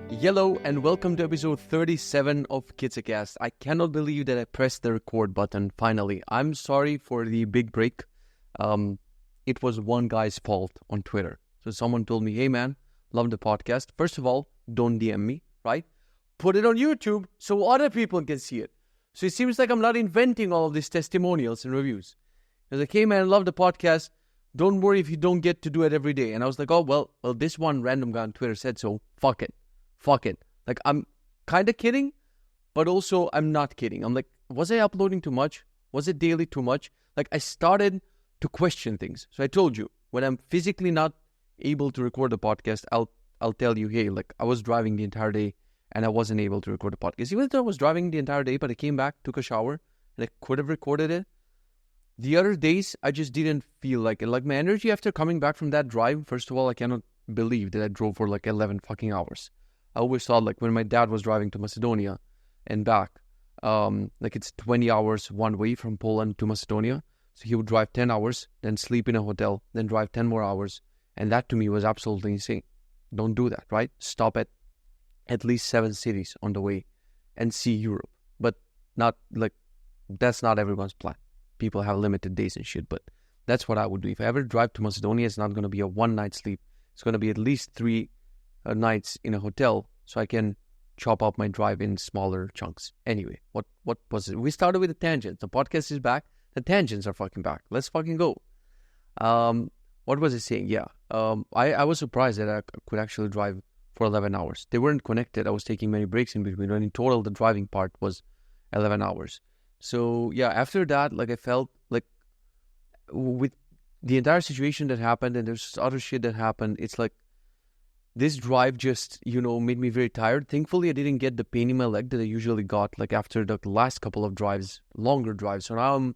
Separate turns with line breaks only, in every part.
Hello and welcome to episode 37 of Kitze. I cannot believe that I pressed the record button finally. I'm sorry for the big break. It was one guy's fault on Twitter. So someone told me, hey man, love the podcast. First of all, don't DM me, right? Put it on YouTube so other people can see it. So it seems like I'm not inventing all of these testimonials and reviews. He was like, hey man, love the podcast. Don't worry if you don't get to do it every day. And I was like, oh, well, this one random guy on Twitter said so. Fuck it. Like, I'm kind of kidding, but also I'm not kidding. I'm like, was I uploading too much? Was it daily too much? Like, I started to question things. So I told you, when I'm physically not able to record the podcast, I'll tell you, hey, like, I was driving the entire day and I wasn't able to record the podcast. Even though I was driving the entire day, but I came back, took a shower, and I could have recorded it. The other days, I just didn't feel like it. Like, my energy after coming back from that drive, first of all, I cannot believe that I drove for like 11 fucking hours. I always thought, like, when my dad was driving to Macedonia and back, like, it's 20 hours one way from Poland to Macedonia. So he would drive 10 hours, then sleep in a hotel, then drive 10 more hours. And that to me was absolutely insane. Don't do that, right? Stop at least 7 cities on the way and see Europe. But not, like, that's not everyone's plan. People have limited days and shit, but that's what I would do. If I ever drive to Macedonia, it's not going to be a one-night sleep. It's going to be at least 3 nights in a hotel, so I can chop up my drive in smaller chunks. Anyway, what was it? We started with the tangents. The podcast is back. The tangents are fucking back. Let's fucking go. What was I saying? Yeah. I was surprised that I could actually drive for 11 hours. They weren't connected. I was taking many breaks in between. And in total, the driving part was 11 hours. So yeah, after that, like, I felt like with the entire situation that happened, and there's other shit that happened, it's like this drive just, made me very tired. Thankfully, I didn't get the pain in my leg that I usually got, like, after the last couple of drives, longer drives. So now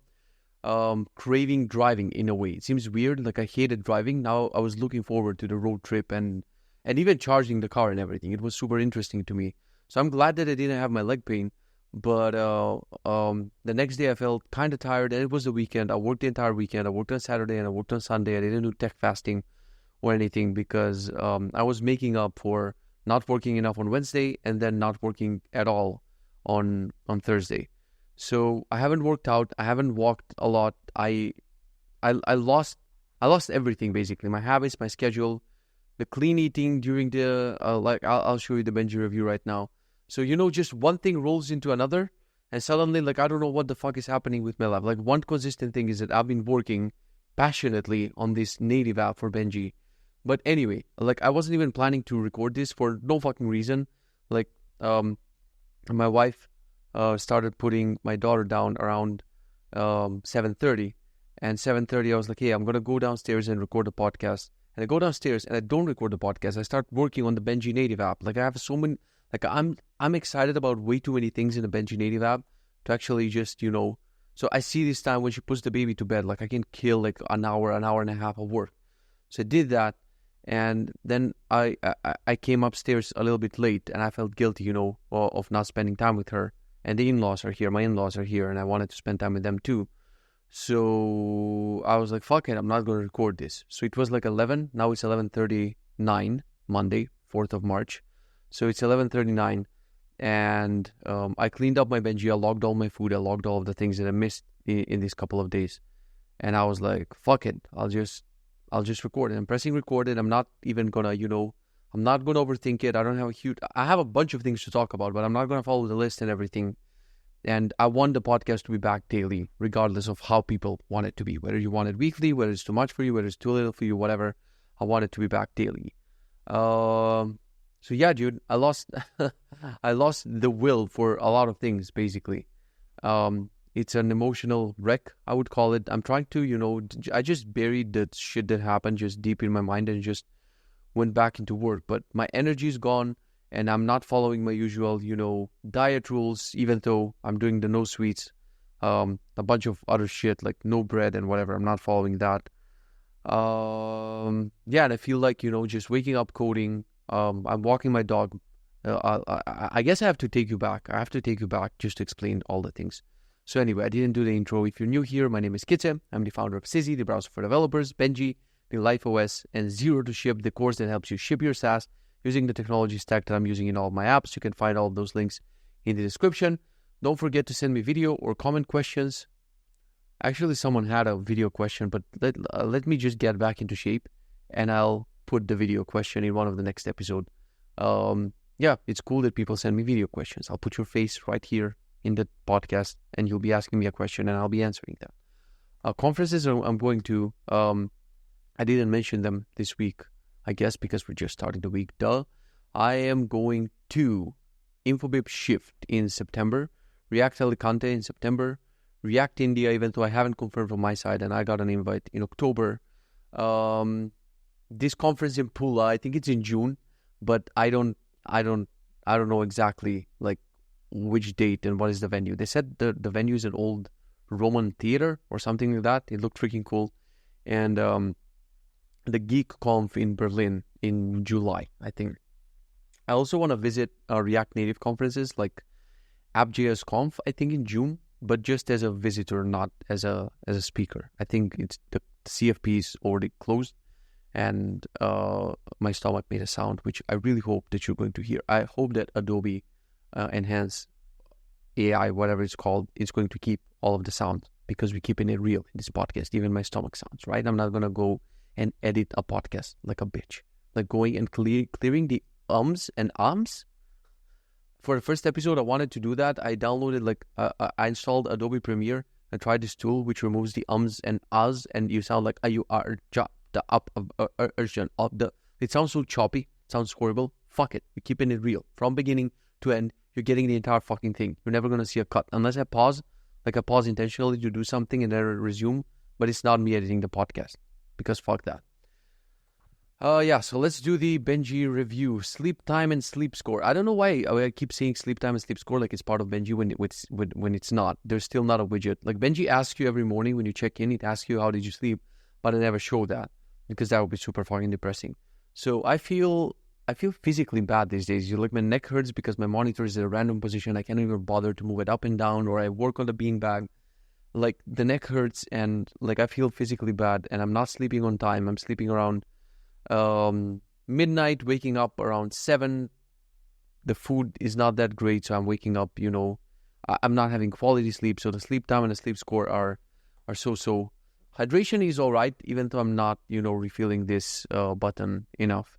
I'm craving driving in a way. It seems weird. Like, I hated driving. Now I was looking forward to the road trip and even charging the car and everything. It was super interesting to me. So I'm glad that I didn't have my leg pain. But the next day I felt kind of tired, and it was the weekend. I worked the entire weekend. I worked on Saturday and I worked on Sunday. I didn't do tech fasting or anything because I was making up for not working enough on Wednesday and then not working at all on Thursday. So I haven't worked out. I haven't walked a lot. I lost everything basically. My habits, my schedule, the clean eating during the I'll show you the Benji review right now. So just one thing rolls into another, and suddenly, like, I don't know what the fuck is happening with my life. Like, one consistent thing is that I've been working passionately on this native app for Benji. But anyway, like, I wasn't even planning to record this for no fucking reason. Like, my wife started putting my daughter down around 7:30. And 7:30, I was like, hey, I'm going to go downstairs and record the podcast. And I go downstairs and I don't record the podcast. I start working on the Benji native app. Like, I have so many, like, I'm excited about way too many things in the Benji native app to actually just, So I see this time when she puts the baby to bed, like, I can kill like an hour and a half of work. So I did that. And then I came upstairs a little bit late, and I felt guilty, of not spending time with her. And the in-laws are here. My in-laws are here, and I wanted to spend time with them too. So I was like, fuck it, I'm not going to record this. So it was like 11. Now it's 11:39, Monday, 4th of March. So it's 11:39, and I cleaned up my Benji. I logged all my food. I logged all of the things that I missed in these couple of days. And I was like, fuck it, I'll just record it. I'm pressing record it. I'm not even gonna, I'm not gonna overthink it. I have a bunch of things to talk about, but I'm not gonna follow the list and everything. And I want the podcast to be back daily, regardless of how people want it to be. Whether you want it weekly, whether it's too much for you, whether it's too little for you, whatever. I want it to be back daily. So yeah, dude, I lost the will for a lot of things, basically. It's an emotional wreck, I would call it. I'm trying to, I just buried the shit that happened just deep in my mind and just went back into work. But my energy is gone, and I'm not following my usual, diet rules, even though I'm doing the no sweets, a bunch of other shit like no bread and whatever. I'm not following that. Yeah, and I feel like, just waking up, coding. I'm walking my dog. I guess I have to take you back. I have to take you back just to explain all the things. So anyway, I didn't do the intro. If you're new here, my name is Kitze. I'm the founder of Sizzy, the browser for developers, Benji, the Life OS, and Zero to Ship, the course that helps you ship your SaaS using the technology stack that I'm using in all of my apps. You can find all of those links in the description. Don't forget to send me video or comment questions. Actually, someone had a video question, but let me just get back into shape, and I'll put the video question in one of the next episode. Yeah, it's cool that people send me video questions. I'll put your face right here in the podcast, and you'll be asking me a question, and I'll be answering that. Conferences I'm going to, I didn't mention them this week, I guess, because we're just starting the week. I am going to Infobip Shift in September, React Alicante in September, React India, even though I haven't confirmed from my side, and I got an invite in October. This conference in Pula, I think it's in June, but I don't know exactly like which date and what is the venue. They said the venue is an old Roman theater or something like that. It looked freaking cool. And the Geek Conf in Berlin in July, I think. I also want to visit React Native conferences like App.js Conf, I think in June, but just as a visitor, not as a speaker. I think it's the CFP is already closed, and my stomach made a sound, which I really hope that you're going to hear. I hope that Adobe Enhance AI, whatever it's called, is going to keep all of the sound, because we're keeping it real in this podcast. Even my stomach sounds, right? I'm not going to go and edit a podcast like a bitch. Like going and clearing the ums and ahs. For the first episode, I wanted to do that. I downloaded, I installed Adobe Premiere and tried this tool which removes the ums and ahs, and you sound like you are the up of the. It sounds so choppy. It sounds horrible. Fuck it. We're keeping it real from beginning to end. You're getting the entire fucking thing. You're never gonna see a cut unless I pause. Like I pause intentionally to do something and then resume. But it's not me editing the podcast, because fuck that. So let's do the Benji review. Sleep time and sleep score. I don't know why I keep saying sleep time and sleep score like it's part of Benji when it's not. There's still not a widget. Like Benji asks you every morning when you check in, it asks you how did you sleep, but I never show that because that would be super fucking depressing. So I feel physically bad these days. Like my neck hurts because my monitor is in a random position. I can't even bother to move it up and down, or I work on the beanbag. Like the neck hurts, and like I feel physically bad, and I'm not sleeping on time. I'm sleeping around midnight, waking up around 7. The food is not that great, so I'm waking up, I'm not having quality sleep. So the sleep time and the sleep score are so. Hydration is all right, even though I'm not, refilling this button enough.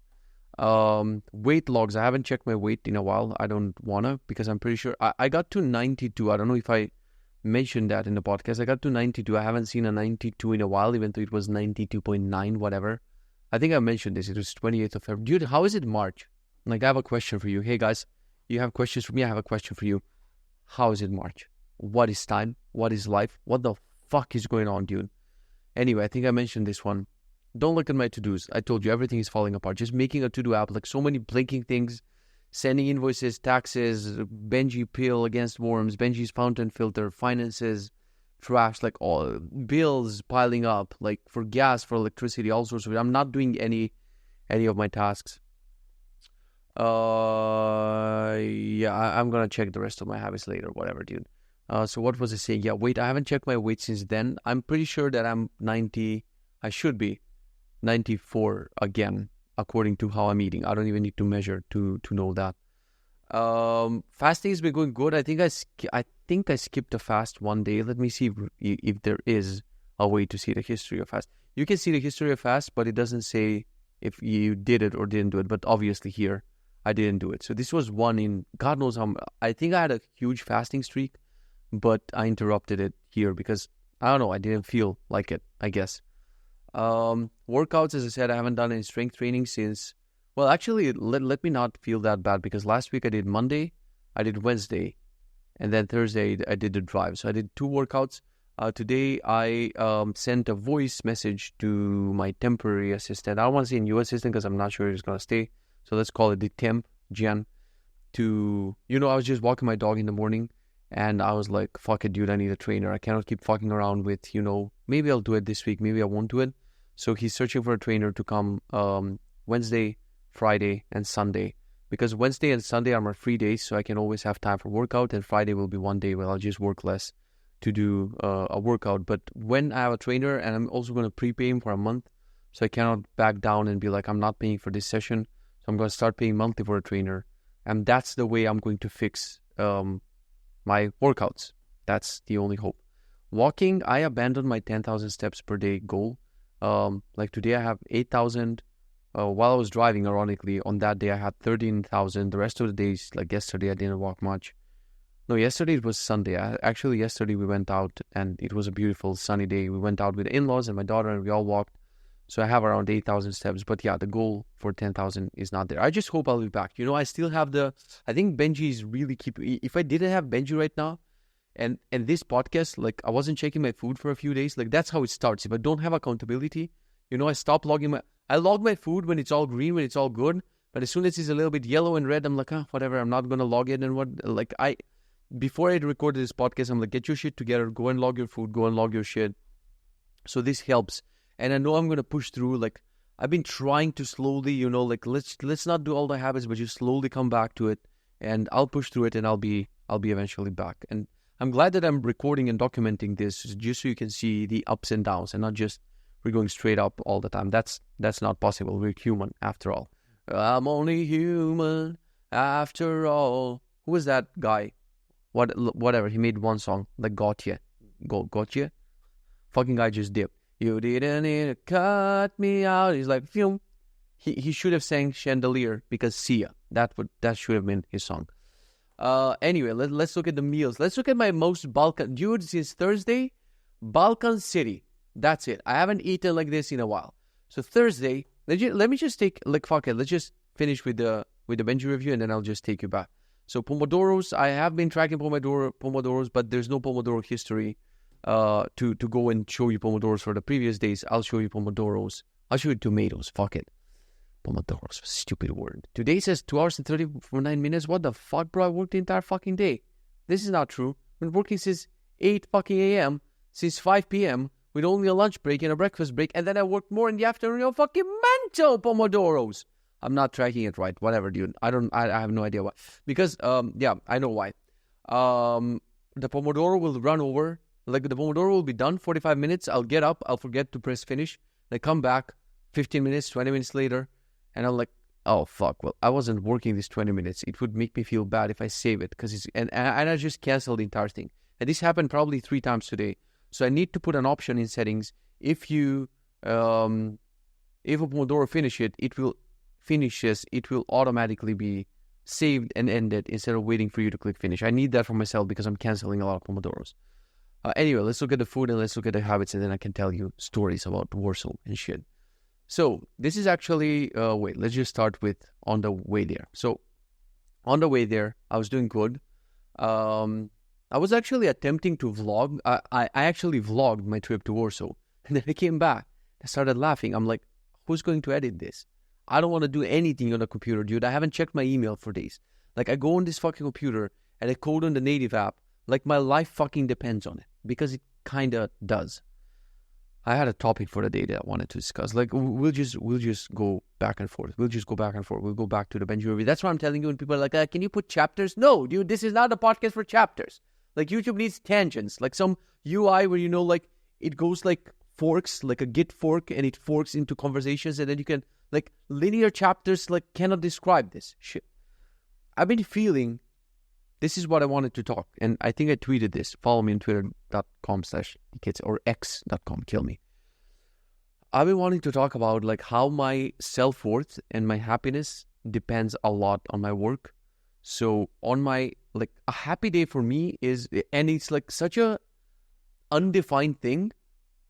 Weight logs, I haven't checked my weight in a while. I don't wanna, because I'm pretty sure I got to 92. I don't know if I mentioned that in the podcast. I got to 92. I haven't seen a 92 in a while, even though it was 92.9, whatever. I think I mentioned this. It was 28th of February. Dude, how is it March? Like, I have a question for you. Hey, guys, you have questions for me? I have a question for you. How is it March? What is time? What is life? What the fuck is going on, dude? Anyway, I think I mentioned this one. Don't look at my to-dos. I told you, everything is falling apart. Just making a to-do app, like so many blinking things, sending invoices, taxes, Benji pill against worms, Benji's fountain filter, finances, trash, like all bills piling up, like for gas, for electricity, all sorts of it. I'm not doing any of my tasks. I'm gonna check the rest of my habits later, whatever, dude. So what was I saying? Yeah, weight. I haven't checked my weight since then. I'm pretty sure that I'm 90. I should be 94 again, according to how I'm eating. I don't even need to measure to know that. Fasting has been going good. I think I skipped a fast one day. Let me see if there is a way to see the history of fast. You can see the history of fast, but it doesn't say if you did it or didn't do it. But obviously here, I didn't do it. So this was one in God knows how. I think I had a huge fasting streak, but I interrupted it here because I don't know. I didn't feel like it, I guess. Workouts, as I said, I haven't done any strength training since. Well, actually, let me not feel that bad, because last week I did Monday, I did Wednesday, and then Thursday I did the drive. So I did 2 workouts. Today I sent a voice message to my temporary assistant. I don't want to say new assistant because I'm not sure he's going to stay. So let's call it the temp, Jan. I was just walking my dog in the morning, and I was like, fuck it, dude, I need a trainer. I cannot keep fucking around with, maybe I'll do it this week, maybe I won't do it. So he's searching for a trainer to come Wednesday, Friday, and Sunday, because Wednesday and Sunday are my free days, so I can always have time for workout, and Friday will be one day where I'll just work less to do a workout. But when I have a trainer, and I'm also going to prepay him for a month, so I cannot back down and be like, I'm not paying for this session. So I'm going to start paying monthly for a trainer. And that's the way I'm going to fix my workouts. That's the only hope. Walking, I abandoned my 10,000 steps per day goal. Like today I have 8,000. While I was driving, ironically, on that day I had 13,000. The rest of the days, like yesterday, I didn't walk much. No, yesterday it was Sunday. Actually, yesterday we went out and it was a beautiful sunny day. We went out with the in-laws and my daughter and we all walked. So I have around 8,000 steps. But yeah, the goal for 10,000 is not there. I just hope I'll be back. I still have I think Benji is really if I didn't have Benji right now and this podcast, like I wasn't checking my food for a few days, like that's how it starts. If I don't have accountability, I stop logging I log my food when it's all green, when it's all good. But as soon as it's a little bit yellow and red, I'm like, whatever, I'm not going to log it. And before I recorded this podcast, I'm like, get your shit together, go and log your food, go and log your shit. So this helps. And I know I'm going to push through. Like, I've been trying to slowly, let's not do all the habits, but just slowly come back to it. And I'll push through it and I'll be eventually back. And I'm glad that I'm recording and documenting this just so you can see the ups and downs and not just we're going straight up all the time. That's not possible. We're human after all. I'm only human after all. Who is that guy? Whatever, he made one song, like Gotcha. Fucking guy just dipped. You didn't need to cut me out. He's like, phew. He should have sang Chandelier because Sia. That should have been his song. Anyway, let's look at the meals. Let's look at my most Balkan. Dude, since Thursday, Balkan City. That's it. I haven't eaten like this in a while. So Thursday, let me just take, like, fuck it. Let's just finish with the Benji review and then I'll just take you back. So Pomodoros, I have been tracking Pomodoros, but there's no Pomodoro history to go and show you Pomodoros for the previous days. I'll show you Pomodoros. I'll show you tomatoes. Fuck it. Pomodoros, stupid word. Today says 2 hours and 39 minutes. What the fuck, bro? I worked the entire fucking day. This is not true. I've been working since 8 fucking a.m., since 5 p.m., with only a lunch break and a breakfast break, and then I worked more in the afternoon. Fucking mental Pomodoros. I'm not tracking it right. Whatever, dude. I have no idea why. Because, I know why. The Pomodoro will run over. Like, the Pomodoro will be done 45 minutes. I'll get up. I'll forget to press finish. I come back 15 minutes, 20 minutes later. And I'm like, oh, fuck. Well, I wasn't working these 20 minutes. It would make me feel bad if I save it. Because and I just canceled the entire thing. And this happened probably 3 times today. So I need to put an option in settings. If a Pomodoro finishes, it will automatically be saved and ended instead of waiting for you to click finish. I need that for myself because I'm canceling a lot of Pomodoros. Anyway, let's look at the food and let's look at the habits and then I can tell you stories about Warsaw and shit. So this is actually, let's just start with on the way there. So on the way there, I was doing good. I was actually attempting to vlog. I actually vlogged my trip to Warsaw. And then I came back. I started laughing. I'm like, who's going to edit this? I don't want to do anything on the computer, dude. I haven't checked my email for days. Like, I go on this fucking computer and I code on the native app. Like, my life fucking depends on it. Because it kind of does. I had a topic for the day that I wanted to discuss. Like, we'll just go back and forth. We'll just go back and forth. We'll go back to the Benji review. That's why I'm telling you when people are like, can you put chapters? No, dude, this is not a podcast for chapters. Like, YouTube needs tangents. Like some UI where, like, it goes like forks, like a Git fork, and it forks into conversations, and then you can, like, linear chapters, like, cannot describe this shit. I've been feeling this is what I wanted to talk, and I think I tweeted this. Follow me on twitter.com/Kitze or x.com, kill me. I've been wanting to talk about, like, how my self-worth and my happiness depends a lot on my work. So on my, like, a happy day for me is, and it's like such a undefined thing,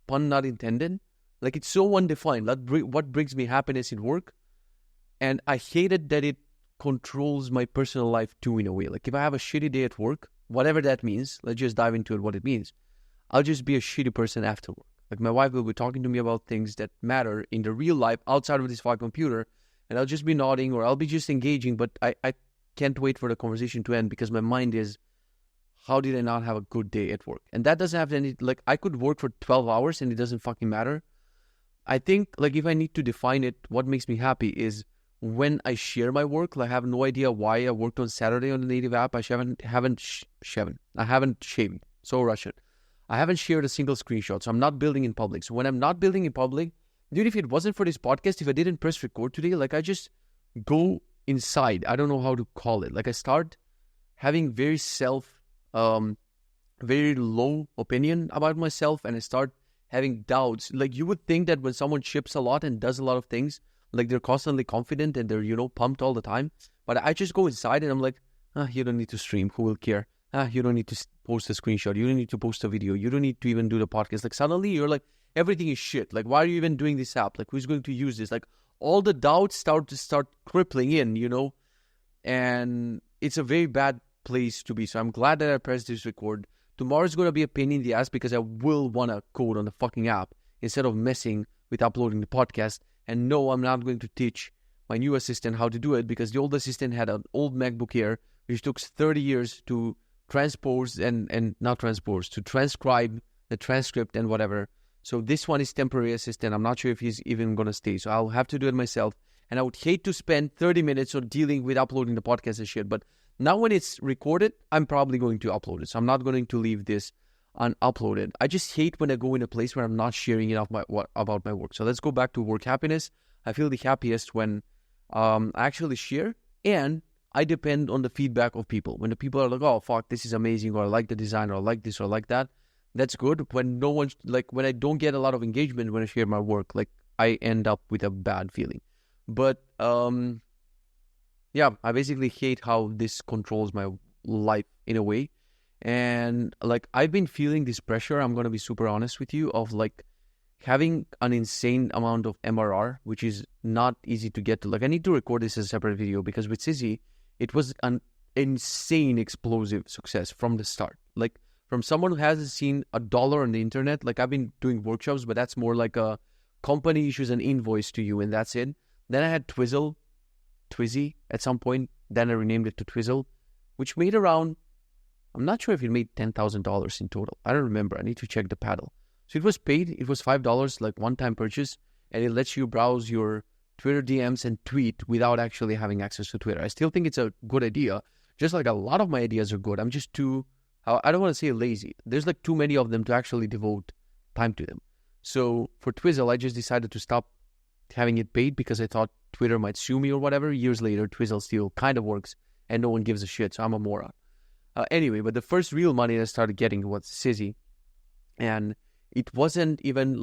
pun not intended. Like, it's so undefined. What brings me happiness in work? And I hate it that it controls my personal life too, in a way. Like, if I have a shitty day at work, whatever that means, let's just dive into it, what it means. I'll just be a shitty person after work. Like, my wife will be talking to me about things that matter in the real life outside of this fucking computer, and I'll just be nodding or I'll be just engaging, but I can't wait for the conversation to end because my mind is, how did I not have a good day at work? And that doesn't have any, like, I could work for 12 hours and it doesn't fucking matter. I think, like, if I need to define it, what makes me happy is when I share my work. Like, I have no idea why I worked on Saturday on the native app. I haven't shamed. So Russian. I haven't shared a single screenshot. So I'm not building in public. So when I'm not building in public, dude, if it wasn't for this podcast, if I didn't press record today, like, I just go inside. I don't know how to call it. Like I start having very very low opinion about myself, and I start having doubts. Like you would think that when someone ships a lot and does a lot of things, like they're constantly confident and they're, pumped all the time. But I just go inside and I'm like, you don't need to stream. Who will care? You don't need to post a screenshot. You don't need to post a video. You don't need to even do the podcast. Like suddenly you're like, everything is shit. Like, why are you even doing this app? Like, who's going to use this? Like, all the doubts start crippling in, and it's a very bad place to be. So I'm glad that I pressed this record. Tomorrow's going to be a pain in the ass because I will want to code on the fucking app instead of messing with uploading the podcast. And no, I'm not going to teach my new assistant how to do it because the old assistant had an old MacBook Air, which took 30 years to transpose and not transpose, to transcribe the transcript and whatever. So this one is temporary assistant. I'm not sure if he's even going to stay. So I'll have to do it myself. And I would hate to spend 30 minutes on dealing with uploading the podcast and shit. But now when it's recorded, I'm probably going to upload it. So I'm not going to leave this unuploaded. I just hate when I go in a place where I'm not sharing enough about my work. So let's go back to work happiness. I feel the happiest when I actually share and I depend on the feedback of people. When the people are like, oh, fuck, this is amazing, or I like the design, or I like this, or I like that, that's good. When no one, when I don't get a lot of engagement when I share my work, I end up with a bad feeling. But, yeah, I basically hate how this controls my life in a way. And, I've been feeling this pressure, I'm going to be super honest with you, of, having an insane amount of MRR, which is not easy to get to. I need to record this as a separate video because with Sizzy, it was an insane explosive success from the start. From someone who hasn't seen $1 on the internet, I've been doing workshops, but that's more like a company issues an invoice to you and that's it. Then I had Twizzy at some point. Then I renamed it to Twizzle, which made around, I'm not sure if it made $10,000 in total. I don't remember. I need to check the paddle. So it was paid. It was $5, one-time purchase, and it lets you browse your Twitter DMs and tweet without actually having access to Twitter. I still think it's a good idea. Just like a lot of my ideas are good. I'm just I don't want to say lazy. There's too many of them to actually devote time to them. So for Twizzle, I just decided to stop having it paid because I thought Twitter might sue me or whatever. Years later, Twizzle still kind of works and no one gives a shit. So I'm a moron. Anyway, but the first real money I started getting was Sizzy. And it wasn't even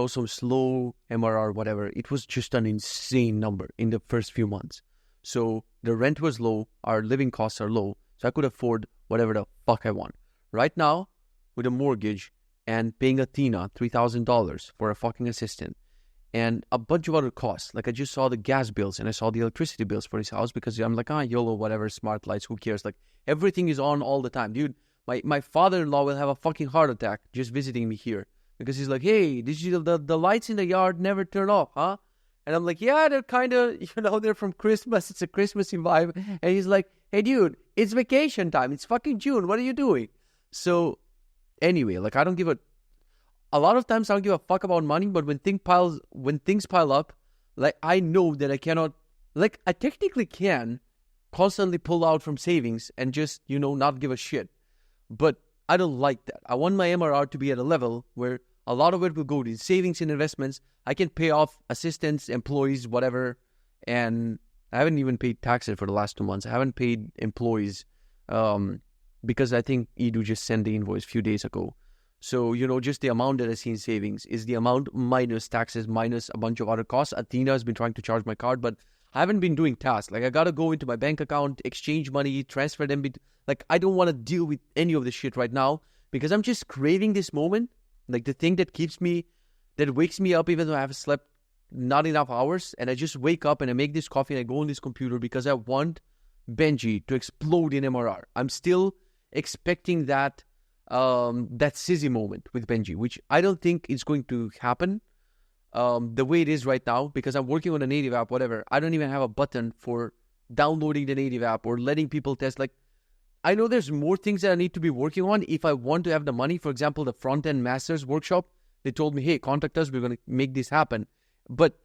some slow MRR, whatever. It was just an insane number in the first few months. So the rent was low. Our living costs are low. So I could afford whatever the fuck I want. Right now, with a mortgage and paying Athena $3,000 for a fucking assistant and a bunch of other costs. I just saw the gas bills and I saw the electricity bills for his house because I'm YOLO, whatever, smart lights, who cares? Everything is on all the time. Dude, my father-in-law will have a fucking heart attack just visiting me here because he's like, hey, the lights in the yard never turn off, huh? And I'm like, yeah, they're kind of, they're from Christmas. It's a Christmassy vibe. And he's like, hey, dude, it's vacation time. It's fucking June. What are you doing? So anyway, I don't give a lot of times I don't give a fuck about money, but when things pile up, I know that I cannot, I technically can constantly pull out from savings and just, not give a shit. But I don't like that. I want my MRR to be at a level where a lot of it will go to savings and investments. I can pay off assistants, employees, whatever. And I haven't even paid taxes for the last 2 months. I haven't paid employees because I think Edu just sent the invoice a few days ago. So, just the amount that I see in savings is the amount minus taxes, minus a bunch of other costs. Athena has been trying to charge my card, but I haven't been doing tasks. I got to go into my bank account, exchange money, transfer them. I don't want to deal with any of this shit right now because I'm just craving this moment. The thing that wakes me up even though I have slept not enough hours. And I just wake up and I make this coffee and I go on this computer because I want Benji to explode in MRR. I'm still expecting that Sizzy moment with Benji, which I don't think is going to happen the way it is right now because I'm working on a native app, whatever. I don't even have a button for downloading the native app or letting people test. I know there's more things that I need to be working on if I want to have the money. For example, the front-end masters workshop, they told me, hey, contact us. We're going to make this happen. But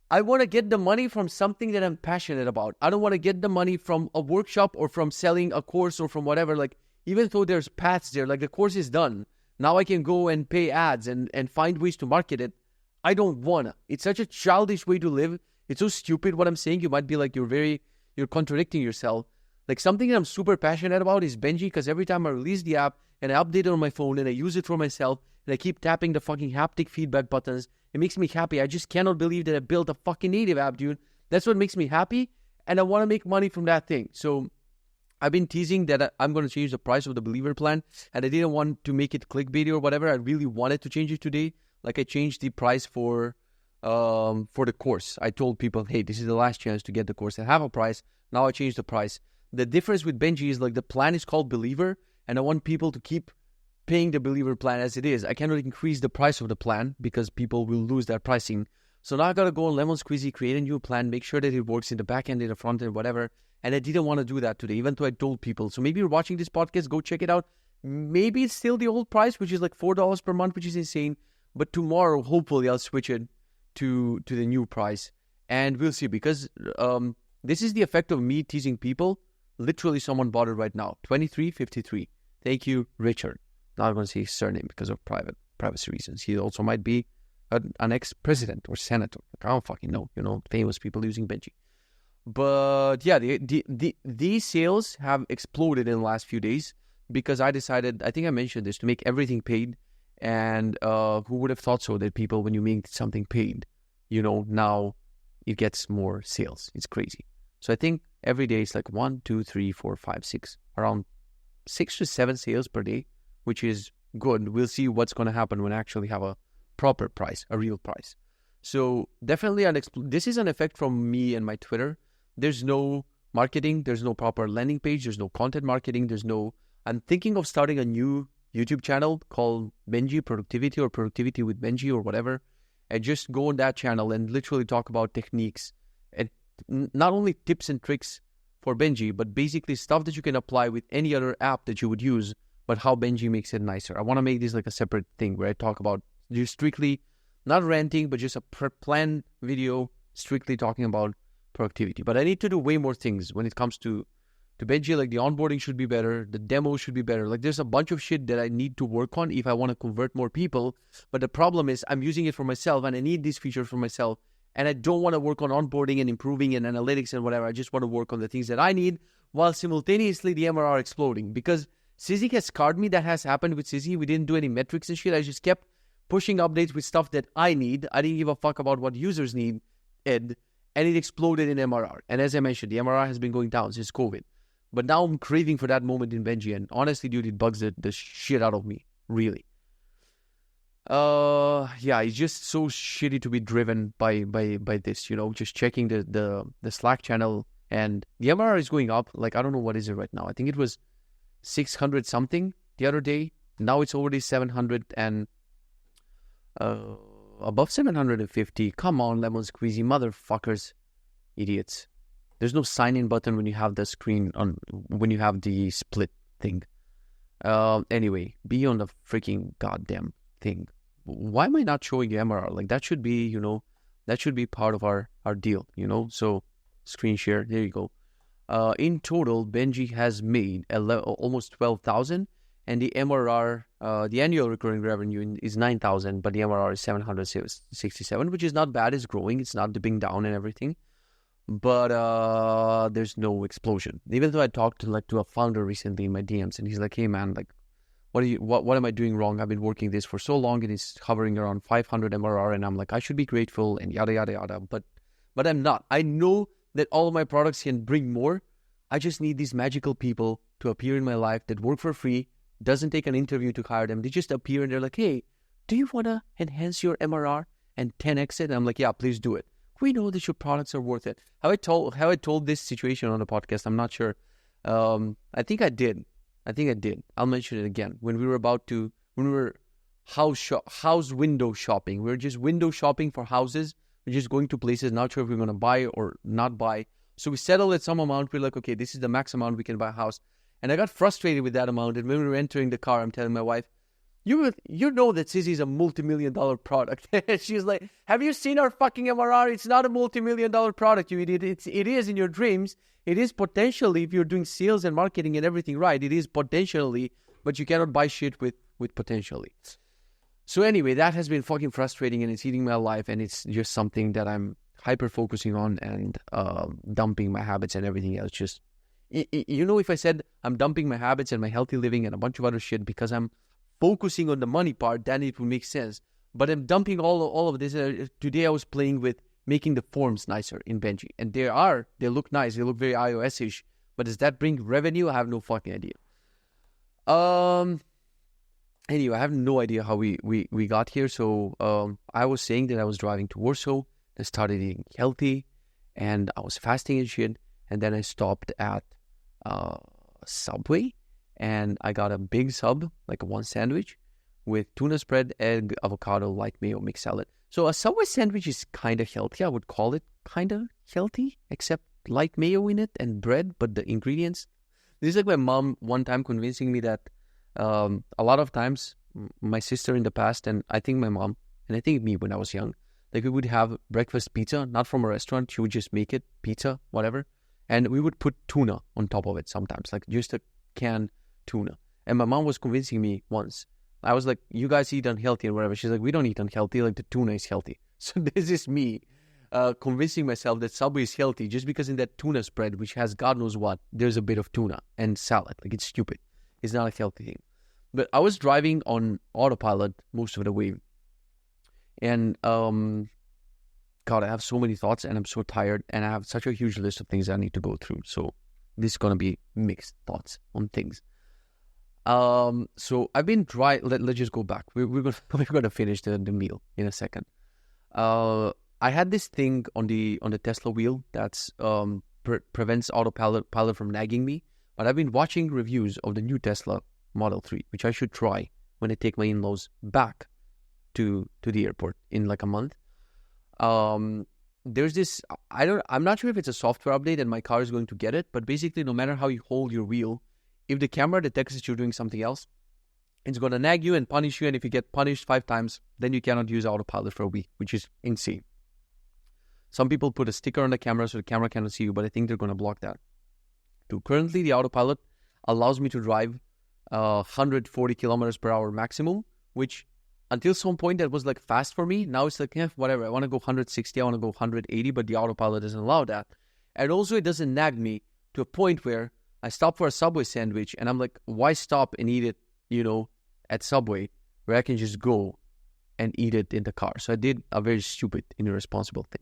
I want to get the money from something that I'm passionate about. I don't want to get the money from a workshop or from selling a course or from whatever. Even though there's paths there, the course is done. Now I can go and pay ads and find ways to market it. I don't want to. It's such a childish way to live. it's so stupid what I'm saying. You might be like, you're contradicting yourself. Like something that I'm super passionate about is Benji, because every time I release the app and I update it on my phone and I use it for myself and I keep tapping the fucking haptic feedback buttons, it makes me happy. I just cannot believe that I built a fucking native app, dude. That's what makes me happy, and I want to make money from that thing. So I've been teasing that I'm going to change the price of the Believer plan, and I didn't want to make it clickbaity or whatever. I really wanted to change it today. Like I changed the price for the course. I told people, hey, this is the last chance to get the course. I have a price. Now I changed the price. The difference with Benji is like the plan is called Believer, and I want people to keep paying the Believer plan as it is. I cannot increase the price of the plan because people will lose that pricing. So now I got to go on Lemon Squeezy, create a new plan, make sure that it works in the back end, in the front end, whatever. And I didn't want to do that today, even though I told people. So maybe you're watching this podcast, go check it out. Maybe it's still the old price, which is like $4 per month, which is insane. But tomorrow, hopefully, I'll switch it to the new price. And we'll see, because this is the effect of me teasing people. Literally, someone bought it right now. 2353. Thank you, Richard. Not going to say his surname because of privacy reasons. He also might be an ex-president or senator. I don't fucking know. Famous people using Benji. But yeah, these sales have exploded in the last few days because I decided, I think I mentioned this, to make everything paid. And who would have thought so, that people, when you make something paid, now it gets more sales. It's crazy. So I think every day it's like 1, 2, 3, 4, 5, 6, around 6 to 7 sales per day, which is good. We'll see what's going to happen when I actually have a proper price, a real price. So definitely, this is an effect from me and my Twitter. There's no marketing. There's no proper landing page. There's no content marketing. I'm thinking of starting a new YouTube channel called Benji Productivity or Productivity with Benji or whatever. And just go on that channel and literally talk about techniques and not only tips and tricks for Benji, but basically stuff that you can apply with any other app that you would use, but how Benji makes it nicer. I want to make this like a separate thing where I talk about just strictly, not ranting, but just a planned video strictly talking about productivity. But I need to do way more things when it comes to Benji. Like the onboarding should be better, the demo should be better. Like there's a bunch of shit that I need to work on if I want to convert more people. But the problem is I'm using it for myself and I need these features for myself. And I don't want to work on onboarding and improving and analytics and whatever. I just want to work on the things that I need while simultaneously the MRR exploding. Because Sizzy has scarred me. That has happened with Sizzy. We didn't do any metrics and shit. I just kept pushing updates with stuff that I need. I didn't give a fuck about what users need, and it exploded in MRR. And as I mentioned, the MRR has been going down since COVID. But now I'm craving for that moment in Benji. And honestly, dude, it bugs the shit out of me. Really. Yeah, it's just so shitty to be driven by this, just checking the Slack channel, and the MRR is going up. Like, I don't know what is it right now. I think it was 600 something the other day. Now it's already 700 and above 750. Come on, Lemon Squeezy, motherfuckers, idiots. There's no sign-in button when you have the screen on, when you have the split thing. Anyway, be on the freaking goddamn thing. Why am I not showing the MRR? Like, that should be, that should be part of our deal, So, screen share, there you go. In total, Benji has made almost 12,000, and the MRR, the annual recurring revenue is 9,000, but the MRR is 767, which is not bad. It's growing. It's not dipping down and everything. But there's no explosion. Even though I talked to a founder recently in my DMs, and he's like, "Hey man, like, what am I doing wrong? I've been working this for so long, and it's hovering around 500 MRR." And I'm like, I should be grateful and yada yada yada. But I'm not. I know that all of my products can bring more. I just need these magical people to appear in my life that work for free. Doesn't take an interview to hire them. They just appear and they're like, "Hey, do you want to enhance your MRR and 10x it?" And I'm like, "Yeah, please do it. We know that your products are worth it." Have I told this situation on the podcast? I'm not sure. I think I did. I'll mention it again. When we were house window shopping. We were just window shopping for houses. We're just going to places, not sure if we're going to buy or not buy. So we settled at some amount. We're like, okay, this is the max amount we can buy a house. And I got frustrated with that amount. And when we were entering the car, I'm telling my wife, you know that Sizzy is a multi-million-dollar product. She's like, "Have you seen our fucking MRR? It's not a multi-million-dollar product, you idiot. It is in your dreams. It is potentially, if you're doing sales and marketing and everything right, it is potentially, but you cannot buy shit with potentially." So anyway, that has been fucking frustrating, and it's eating my life, and it's just something that I'm hyper focusing on and dumping my habits and everything else. Just, if I said I'm dumping my habits and my healthy living and a bunch of other shit because I'm focusing on the money part, then it would make sense. But I'm dumping all of this. Today I was playing with making the forms nicer in Benji. And they look nice. They look very iOS-ish. But does that bring revenue? I have no fucking idea. Anyway, I have no idea how we got here. So I was saying that I was driving to Warsaw. I started eating healthy. And I was fasting and shit. And then I stopped at Subway. And I got a big sub, like a one sandwich, with tuna spread, egg, avocado, light mayo, mixed salad. So a Subway sandwich is kind of healthy. I would call it kind of healthy, except light mayo in it and bread, but the ingredients. This is like my mom one time convincing me that a lot of times my sister in the past, and I think my mom, and I think me when I was young, like we would have breakfast pizza, not from a restaurant. She would just make it, pizza, whatever. And we would put tuna on top of it sometimes, like just a canned tuna. And my mom was convincing me once. I was like, you guys eat unhealthy and whatever. She's like, we don't eat unhealthy. Like the tuna is healthy. So this is me convincing myself that Subway is healthy just because in that tuna spread, which has God knows what, there's a bit of tuna and salad. Like it's stupid. It's not a healthy thing. But I was driving on autopilot most of the way. And God, I have so many thoughts and I'm so tired and I have such a huge list of things I need to go through. So this is going to be mixed thoughts on things. So I've been let's just go back. We're gonna finish the meal in a second. I had this thing on the Tesla wheel that's prevents autopilot from nagging me. But I've been watching reviews of the new Tesla Model 3, which I should try when I take my in-laws back to the airport in like a month. There's this, I'm not sure if it's a software update and my car is going to get it, but basically no matter how you hold your wheel, if the camera detects that you're doing something else, it's going to nag you and punish you. And if you get punished 5 times, then you cannot use autopilot for a week, which is insane. Some people put a sticker on the camera so the camera cannot see you, but I think they're going to block that. Currently, the autopilot allows me to drive 140 kilometers per hour maximum, which until some point that was like fast for me. Now it's like, whatever. I want to go 160, I want to go 180, but the autopilot doesn't allow that. And also it doesn't nag me to a point where I stop for a Subway sandwich and I'm like, why stop and eat it, at Subway where I can just go and eat it in the car. So I did a very stupid and irresponsible thing.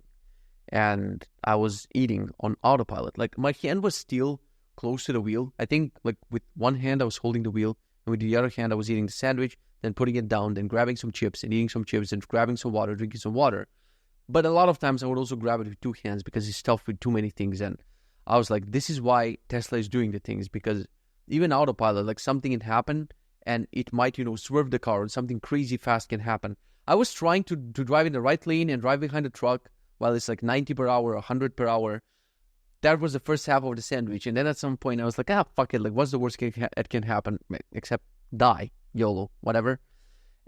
And I was eating on autopilot. Like my hand was still close to the wheel. I think like with one hand I was holding the wheel and with the other hand I was eating the sandwich, then putting it down, then grabbing some chips and eating some chips and grabbing some water, drinking some water. But a lot of times I would also grab it with 2 hands because it's stuffed with too many things. And I was like, this is why Tesla is doing the things, because even autopilot, like something can happen and it might, swerve the car or something crazy fast can happen. I was trying to drive in the right lane and drive behind the truck while it's like 90 per hour, 100 per hour. That was the first half of the sandwich. And then at some point I was like, fuck it. Like what's the worst that can happen except die, YOLO, whatever.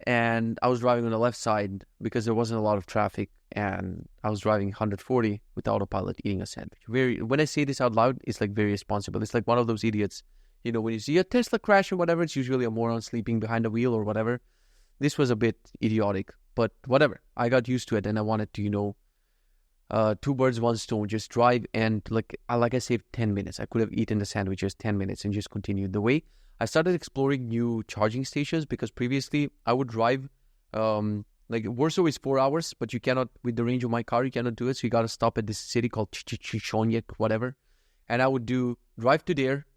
And I was driving on the left side because there wasn't a lot of traffic. And I was driving 140 with autopilot eating a sandwich. When I say this out loud, it's like very responsible. It's like one of those idiots, when you see a Tesla crash or whatever, it's usually a moron sleeping behind the wheel or whatever. This was a bit idiotic, but whatever. I got used to it and I wanted to, 2 birds, 1 stone, just drive. And like I saved 10 minutes. I could have eaten the sandwiches 10 minutes and just continued the way. I started exploring new charging stations because previously I would drive, like Warsaw is 4 hours, but you cannot, with the range of my car, you cannot do it. So you got to stop at this city called Chichoniek, whatever. And I would drive to there,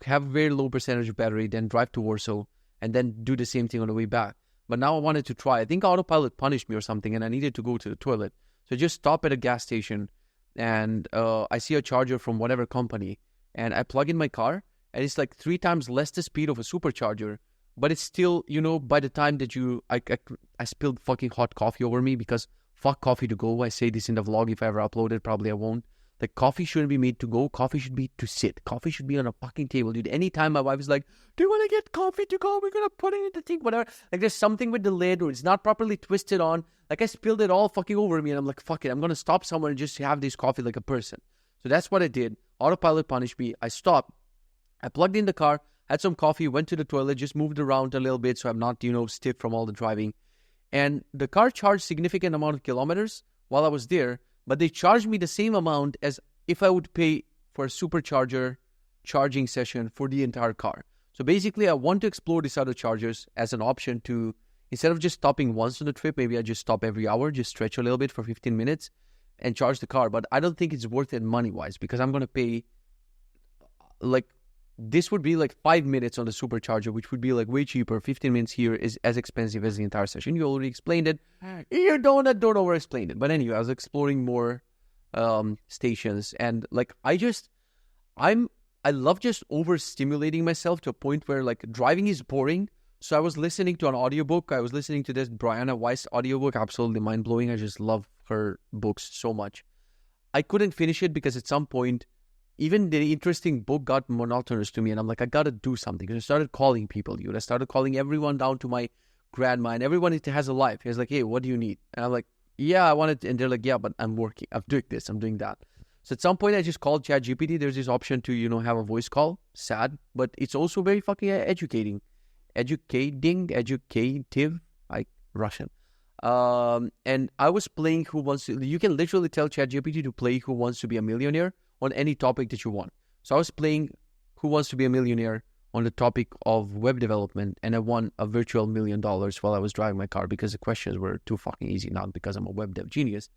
have a very low percentage of battery, then drive to Warsaw, and then do the same thing on the way back. But now I wanted to try. I think autopilot punished me or something, and I needed to go to the toilet. So just stop at a gas station, and I see a charger from whatever company, and I plug in my car, and it's like 3 times less the speed of a supercharger. But it's still, by the time that I spilled fucking hot coffee over me because fuck coffee to go. I say this in the vlog if I ever upload it. Probably I won't. Like, coffee shouldn't be made to go. Coffee should be to sit. Coffee should be on a fucking table, dude. Anytime my wife is like, do you want to get coffee to go? We're going to put it in the thing, whatever. Like, there's something with the lid or it's not properly twisted on. Like, I spilled it all fucking over me. And I'm like, fuck it. I'm going to stop somewhere and just have this coffee like a person. So that's what I did. Autopilot punished me. I stopped. I plugged in the car, had some coffee, went to the toilet, just moved around a little bit so I'm not, stiff from all the driving. And the car charged significant amount of kilometers while I was there. but they charged me the same amount as if I would pay for a supercharger charging session for the entire car. So basically, I want to explore these other chargers as an option to, instead of just stopping once on the trip, maybe I just stop every hour, just stretch a little bit for 15 minutes and charge the car. But I don't think it's worth it money-wise, because I'm going to pay, like, this would be like 5 minutes on the supercharger, which would be like way cheaper. 15 minutes here is as expensive as the entire session. You already explained it. You don't over-explain it. But anyway, I was exploring more stations, and like I love just overstimulating myself to a point where like driving is boring. So I was listening to an audiobook. I was listening to this Brianna Weiss audiobook, absolutely mind-blowing. I just love her books so much. I couldn't finish it because at some point, even the interesting book got monotonous to me, and I'm like, I gotta do something. And I started calling people, dude. I started calling everyone down to my grandma, and everyone has a life. He's like, hey, what do you need? And I'm like, yeah, I wanted to. And they're like, yeah, but I'm working. I'm doing this. I'm doing that. So at some point, I just called ChatGPT. There's this option to, have a voice call. Sad, but it's also very fucking educative, Russian. And I was playing you can literally tell ChatGPT to play Who Wants to Be a Millionaire on any topic that you want. So I was playing Who Wants to Be a Millionaire on the topic of web development, and I won a virtual $1 million while I was driving my car because the questions were too fucking easy, not because I'm a web dev genius.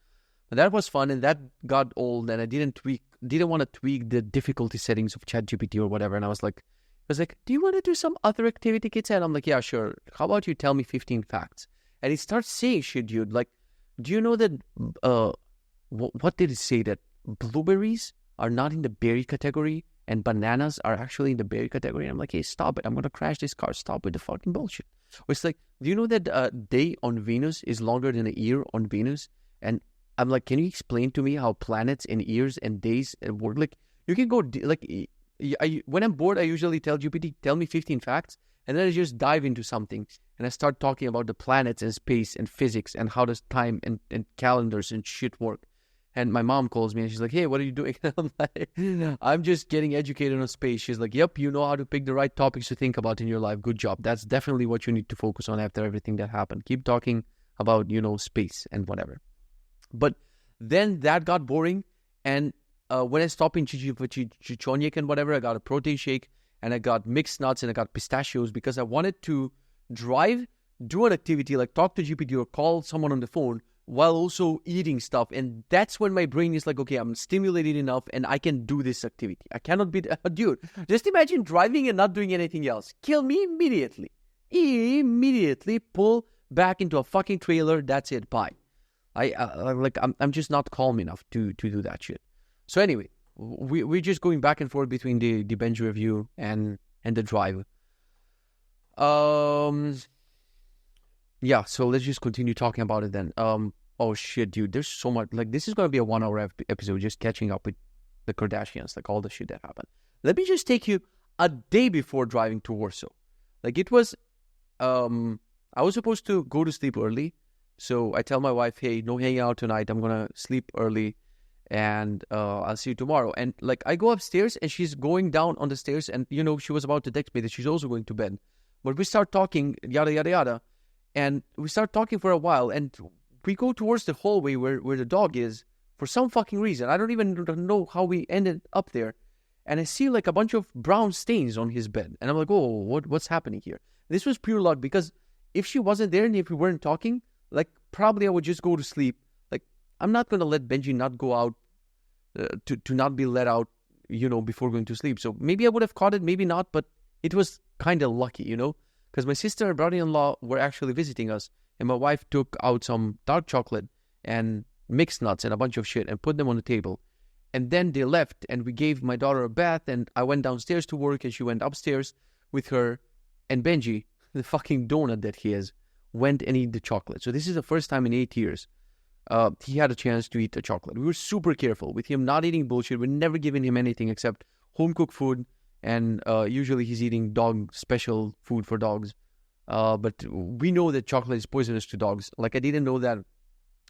But that was fun, and that got old, and I didn't want to tweak the difficulty settings of ChatGPT or whatever. And I was like, do you want to do some other activity, Kitze? And I'm like, yeah, sure. How about you tell me 15 facts? And he starts saying shit, dude. Like, do you know that, what did it say? That blueberries are not in the berry category and bananas are actually in the berry category? And I'm like, hey, stop it. I'm going to crash this car. Stop with the fucking bullshit. Or it's like, do you know that a day on Venus is longer than a year on Venus? And I'm like, can you explain to me how planets and years and days work? Like, you can go, when I'm bored, I usually tell GPT, tell me 15 facts. And then I just dive into something. And I start talking about the planets and space and physics and how does time and calendars and shit work. And my mom calls me and she's like, hey, what are you doing? I'm like, I'm just getting educated on space. She's like, yep, you know how to pick the right topics to think about in your life. Good job. That's definitely what you need to focus on after everything that happened. Keep talking about, space and whatever. But then that got boring. And when I stopped in Chichonyek and whatever, I got a protein shake and I got mixed nuts and I got pistachios because I wanted to drive, do an activity like talk to GPT or call someone on the phone while also eating stuff. And that's when my brain is like, okay, I'm stimulated enough and I can do this activity. I cannot be, dude, just imagine driving and not doing anything else. Kill me immediately. Immediately pull back into a fucking trailer. That's it. Bye. I'm just not calm enough to do that shit. So anyway, we're just going back and forth between the Benji review and the drive. Yeah, so let's just continue talking about it then. Oh shit, dude, there's so much. Like, this is going to be a 1 hour episode just catching up with the Kardashians, like all the shit that happened. Let me just take you a day before driving to Warsaw. Like, it was, I was supposed to go to sleep early. So I tell my wife, hey, no hanging out tonight. I'm going to sleep early and I'll see you tomorrow. And like, I go upstairs and she's going down on the stairs and, she was about to text me that she's also going to bed. But we start talking, yada, yada, yada. And we start talking for a while, and we go towards the hallway where the dog is for some fucking reason. I don't even know how we ended up there. And I see like a bunch of brown stains on his bed. And I'm like, oh, what's happening here? This was pure luck, because if she wasn't there and if we weren't talking, like probably I would just go to sleep. Like, I'm not going to let Benji not go out, to not be let out, before going to sleep. So maybe I would have caught it, maybe not, but it was kind of lucky, because my sister and brother-in-law were actually visiting us, and my wife took out some dark chocolate and mixed nuts and a bunch of shit and put them on the table. And then they left, and we gave my daughter a bath, and I went downstairs to work, and she went upstairs with her, and Benji, the fucking donut that he is, went and ate the chocolate. So this is the first time in 8 years he had a chance to eat the chocolate. We were super careful with him not eating bullshit. We're never giving him anything except home-cooked food. And usually he's eating dog special food for dogs. But we know that chocolate is poisonous to dogs. Like, I didn't know that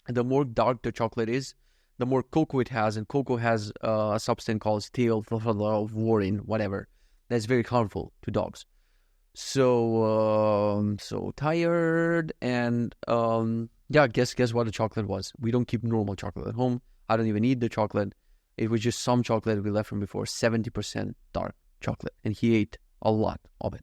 the more dark the chocolate is, the more cocoa it has. And cocoa has a substance called theophylline, whatever. That's very harmful to dogs. So tired. And yeah, guess what the chocolate was. We don't keep normal chocolate at home. I don't even eat the chocolate. It was just some chocolate we left from before, 70% dark chocolate. And he ate a lot of it.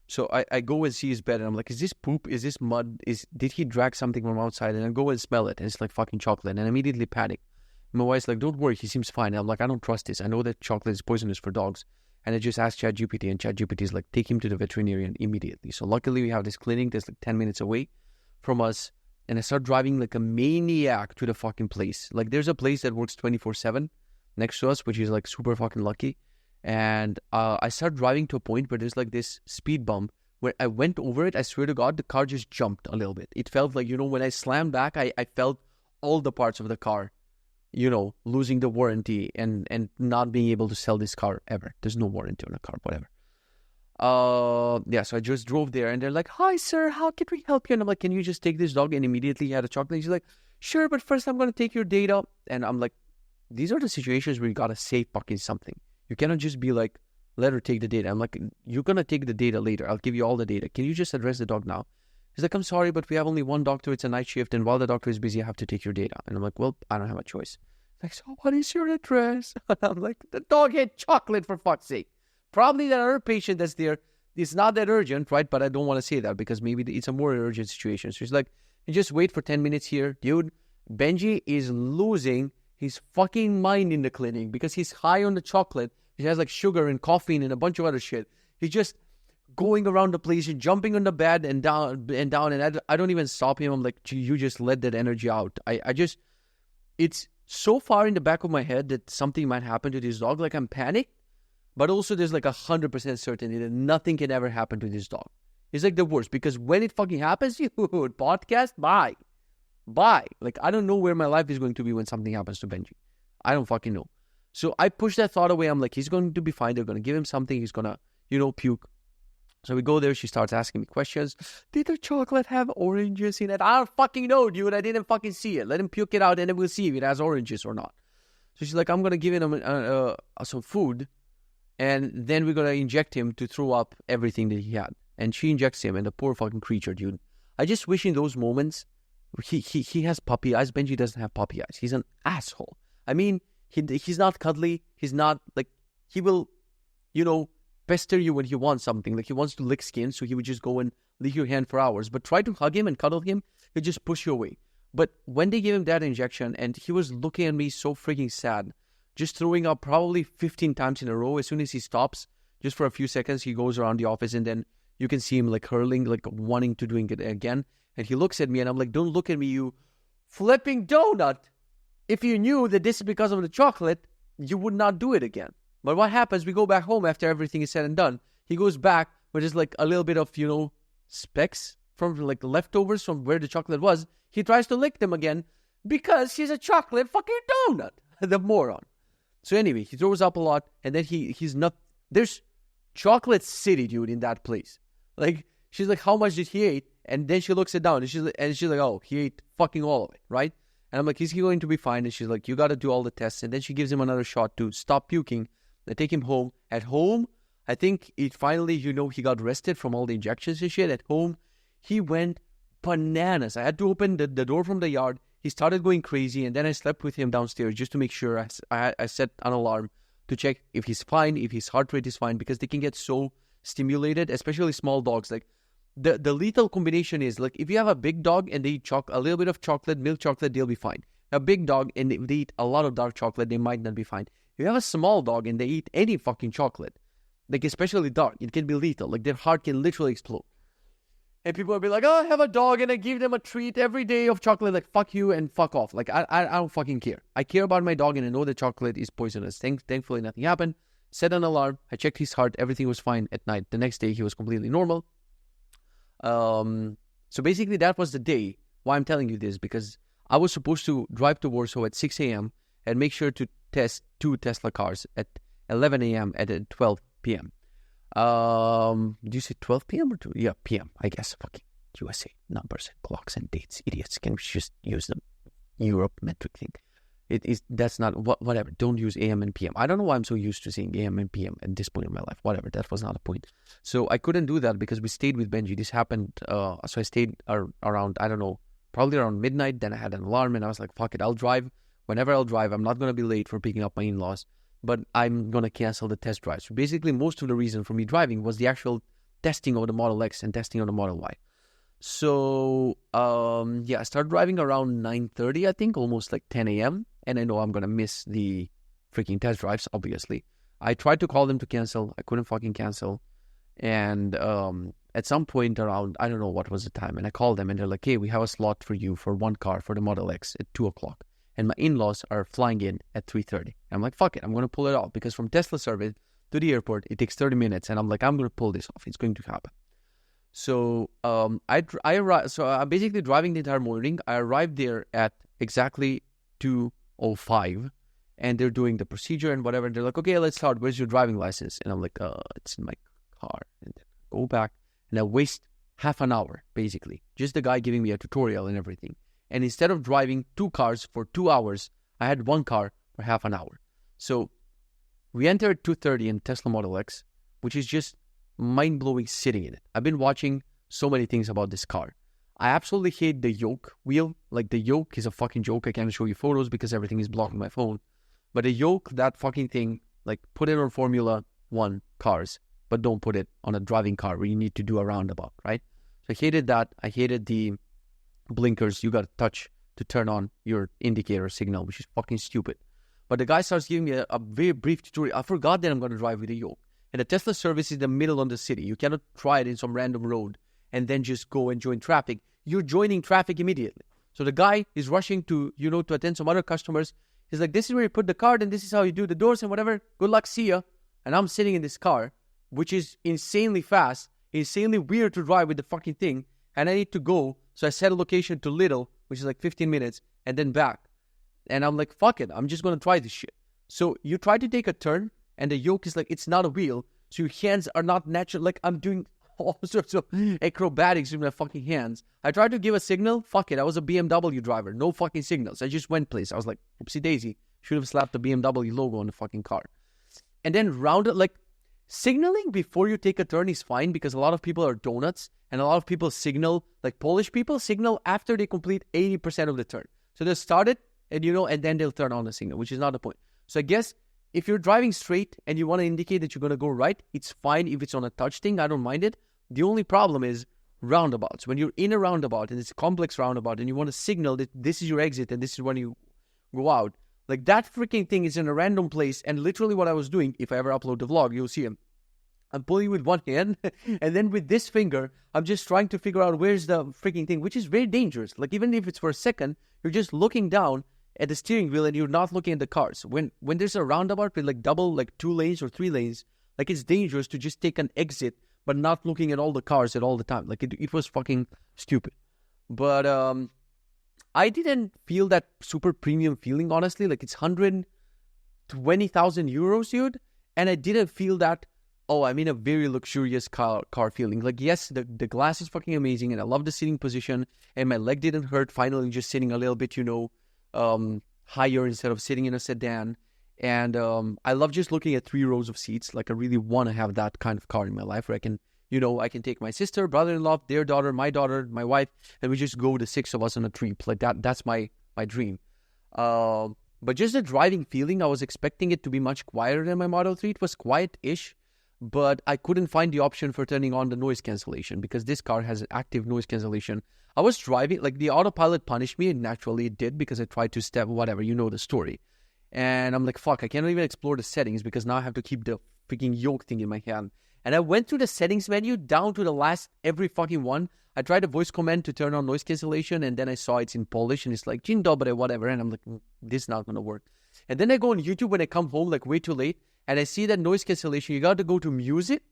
So I go and see his bed and I'm like, is this poop? Is this mud? Did he drag something from outside? And I go and smell it and it's like fucking chocolate. And I immediately panic. My wife's like, don't worry, he seems fine. And I'm like, I don't trust this. I know that chocolate is poisonous for dogs. And I just asked ChatGPT and ChatGPT is like, take him to the veterinarian immediately. So luckily we have this clinic that's like 10 minutes away from us. And I start driving like a maniac to the fucking place. Like there's a place that works 24/7 next to us, which is like super fucking lucky. And I start driving to a point where there's like this speed bump where I went over it. I swear to God, the car just jumped a little bit. It felt like, when I slammed back, I felt all the parts of the car, losing the warranty and not being able to sell this car ever. There's no warranty on a car, whatever. So I just drove there and they're like, hi, sir, how can we help you? And I'm like, can you just take this dog? And immediately he had a chocolate. He's like, sure, but first I'm going to take your data. And I'm like, these are the situations where you got to say fucking something. You cannot just be like, let her take the data. I'm like, you're going to take the data later. I'll give you all the data. Can you just address the dog now? He's like, I'm sorry, but we have only one doctor. It's a night shift. And while the doctor is busy, I have to take your data. And I'm like, well, I don't have a choice. He's like, so what is your address? And I'm like, the dog had chocolate for fuck's sake. Probably that other patient that's there is not that urgent, right? But I don't want to say that because maybe it's a more urgent situation. So he's like, you just wait for 10 minutes here. Dude, Benji is losing his fucking mind in the clinic because he's high on the chocolate. He has like sugar and caffeine and a bunch of other shit. He's just going around the place and jumping on the bed and down. And I don't even stop him. I'm like, gee, you just let that energy out. It's so far in the back of my head that something might happen to this dog. Like I'm panicked, but also there's like 100% certainty that nothing can ever happen to this dog. It's like the worst because when it fucking happens, dude, podcast, bye. Like I don't know where my life is going to be when something happens to Benji. I don't fucking know. So I push that thought away. I'm like, he's going to be fine. They're going to give him something. He's going to, puke. So we go there. She starts asking me questions. Did the chocolate have oranges in it? I don't fucking know, dude. I didn't fucking see it. Let him puke it out and then we'll see if it has oranges or not. So she's like, I'm going to give him some food and then we're going to inject him to throw up everything that he had. And she injects him and the poor fucking creature, dude. I just wish in those moments, he has puppy eyes. Benji doesn't have puppy eyes. He's an asshole. I mean, he's not cuddly. He's not like, he will, pester you when he wants something. Like he wants to lick skin, so he would just go and lick your hand for hours. But try to hug him and cuddle him, he'll just push you away. But when they gave him that injection and he was looking at me so freaking sad, just throwing up probably 15 times in a row. As soon as he stops, just for a few seconds, he goes around the office and then you can see him like hurling, like wanting to doing it again. And he looks at me and I'm like, don't look at me, you flipping donut. If you knew that this is because of the chocolate, you would not do it again. But what happens, we go back home after everything is said and done. He goes back, but there's like a little bit of, specks from like leftovers from where the chocolate was. He tries to lick them again because he's a chocolate fucking donut. The moron. So anyway, he throws up a lot and then he's not, there's chocolate city, dude, in that place. Like, she's like, how much did he eat? And then she looks it down and she's like, oh, he ate fucking all of it, right? And I'm like, is he going to be fine? And she's like, you got to do all the tests. And then she gives him another shot to stop puking. They take him home. At home, I think it finally, he got rested from all the injections and shit. At home, he went bananas. I had to open the door from the yard. He started going crazy. And then I slept with him downstairs just to make sure. I set an alarm to check if he's fine, if his heart rate is fine, because they can get so stimulated, especially small dogs. Like, the lethal combination is like if you have a big dog and they eat a little bit of chocolate, milk chocolate, they'll be fine. A big dog and they eat a lot of dark chocolate, they might not be fine. If you have a small dog and they eat any fucking chocolate, like especially dark, it can be lethal. Like their heart can literally explode. And people will be like, oh, I have a dog and I give them a treat every day of chocolate. Like, fuck you and fuck off. Like, I don't fucking care. I care about my dog and I know that chocolate is poisonous. Thankfully, nothing happened. Set an alarm. I checked his heart. Everything was fine at night. The next day, he was completely normal. So basically that was the day. Why I'm telling you this, because I was supposed to drive to Warsaw at 6 a.m. and make sure to test 2 Tesla cars at 11 a.m. at 12 p.m. Do you say 12 p.m. or 2? Yeah, p.m. I guess. Fucking USA numbers and clocks and dates. Idiots. Can we just use the Europe metric thing? That's not, whatever. Don't use AM and PM. I don't know why I'm so used to saying AM and PM at this point in my life. Whatever. That was not a point. So I couldn't do that because we stayed with Benji. This happened, so I stayed around, I don't know, probably around midnight. Then I had an alarm and I was like, fuck it, I'll drive. whenever I'll drive, I'm not going to be late for picking up my in-laws, but I'm going to cancel the test drive. So basically, most of the reason for me driving was the actual testing of the Model X and testing of the Model Y. So, I started driving around 9:30, I think, almost like 10 a.m. And I know I'm going to miss the freaking test drives, obviously. I tried to call them to cancel. I couldn't fucking cancel. And at some point around, I don't know what was the time, and I called them and they're like, hey, we have a slot for you for one car for the Model X at 2 o'clock. And my in-laws are flying in at 3:30. I'm like, fuck it, I'm going to pull it off, because from Tesla service to the airport, it takes 30 minutes. And I'm like, I'm going to pull this off. It's going to happen. So I'm basically driving the entire morning. I arrived there at exactly 2:05, and they're doing the procedure and whatever. And they're like, okay, let's start. Where's your driving license? And I'm like, it's in my car. And then go back, and I waste half an hour, basically. Just the guy giving me a tutorial and everything. And instead of driving 2 cars for 2 hours, I had 1 car for half an hour. So we entered 2:30 in Tesla Model X, which is just mind-blowing sitting in it. I've been watching so many things about this car. I absolutely hate the yoke wheel. Like, the yoke is a fucking joke. I can't show you photos because everything is blocking my phone. But the yoke, that fucking thing, like, put it on Formula 1 cars, but don't put it on a driving car where you need to do a roundabout, right? So I hated that. I hated the blinkers you got to touch to turn on your indicator signal, which is fucking stupid. But the guy starts giving me a very brief tutorial. I forgot that I'm going to drive with a yoke. And the Tesla service is in the middle of the city. You cannot try it in some random road and then just go and join traffic. You're joining traffic immediately. So the guy is rushing to attend some other customers. He's like, this is where you put the card and this is how you do the doors and whatever. Good luck, see ya. And I'm sitting in this car, which is insanely fast, insanely weird to drive with the fucking thing. And I need to go. So I set a location to Little, which is like 15 minutes, and then back. And I'm like, fuck it. I'm just going to try this shit. So you try to take a turn, and the yoke is like, it's not a wheel. So your hands are not natural. Like, I'm doing all sorts of acrobatics with my fucking hands. I tried to give a signal. Fuck it. I was a BMW driver. No fucking signals. I just went place. I was like, oopsie daisy. Should have slapped the BMW logo on the fucking car. And then signaling before you take a turn is fine, because a lot of people are donuts. And a lot of people signal, like Polish people signal after they complete 80% of the turn. So they'll start it, and then they'll turn on the signal, which is not the point. So I guess if you're driving straight and you want to indicate that you're going to go right, it's fine if it's on a touch thing. I don't mind it. The only problem is roundabouts. When you're in a roundabout, and it's a complex roundabout, and you want to signal that this is your exit and this is when you go out, like, that freaking thing is in a random place. And literally what I was doing, if I ever upload the vlog, you'll see him. I'm pulling with one hand, and then with this finger, I'm just trying to figure out where's the freaking thing, which is very dangerous. Like, even if it's for a second, you're just looking down at the steering wheel and you're not looking at the cars. When there's a roundabout with like 2 lanes or 3 lanes, like, it's dangerous to just take an exit but not looking at all the cars at all the time. Like, it was fucking stupid. But I didn't feel that super premium feeling, honestly. Like, it's 120,000 euros, dude. And I didn't feel that, oh, I'm in a very luxurious car feeling. Like, yes, the glass is fucking amazing, and I love the sitting position, and my leg didn't hurt finally just sitting a little bit, higher instead of sitting in a sedan. And I love just looking at 3 rows of seats. Like, I really want to have that kind of car in my life where I can, I can take my sister, brother-in-law, their daughter, my wife, and we just go, the 6 of us, on a trip. Like, that's my dream. But just the driving feeling, I was expecting it to be much quieter than my Model 3. It was quiet-ish, but I couldn't find the option for turning on the noise cancellation, because this car has an active noise cancellation. I was driving, like, the autopilot punished me, and naturally it did, because I tried to step, whatever, the story. And I'm like, fuck, I can't even explore the settings, because now I have to keep the freaking yoke thing in my hand. And I went through the settings menu down to the last, every fucking one. I tried a voice command to turn on noise cancellation, and then I saw it's in Polish, and it's like, dzień dobry, whatever, and I'm like, this is not going to work. And then I go on YouTube when I come home, like, way too late, and I see that noise cancellation, you got to go to music,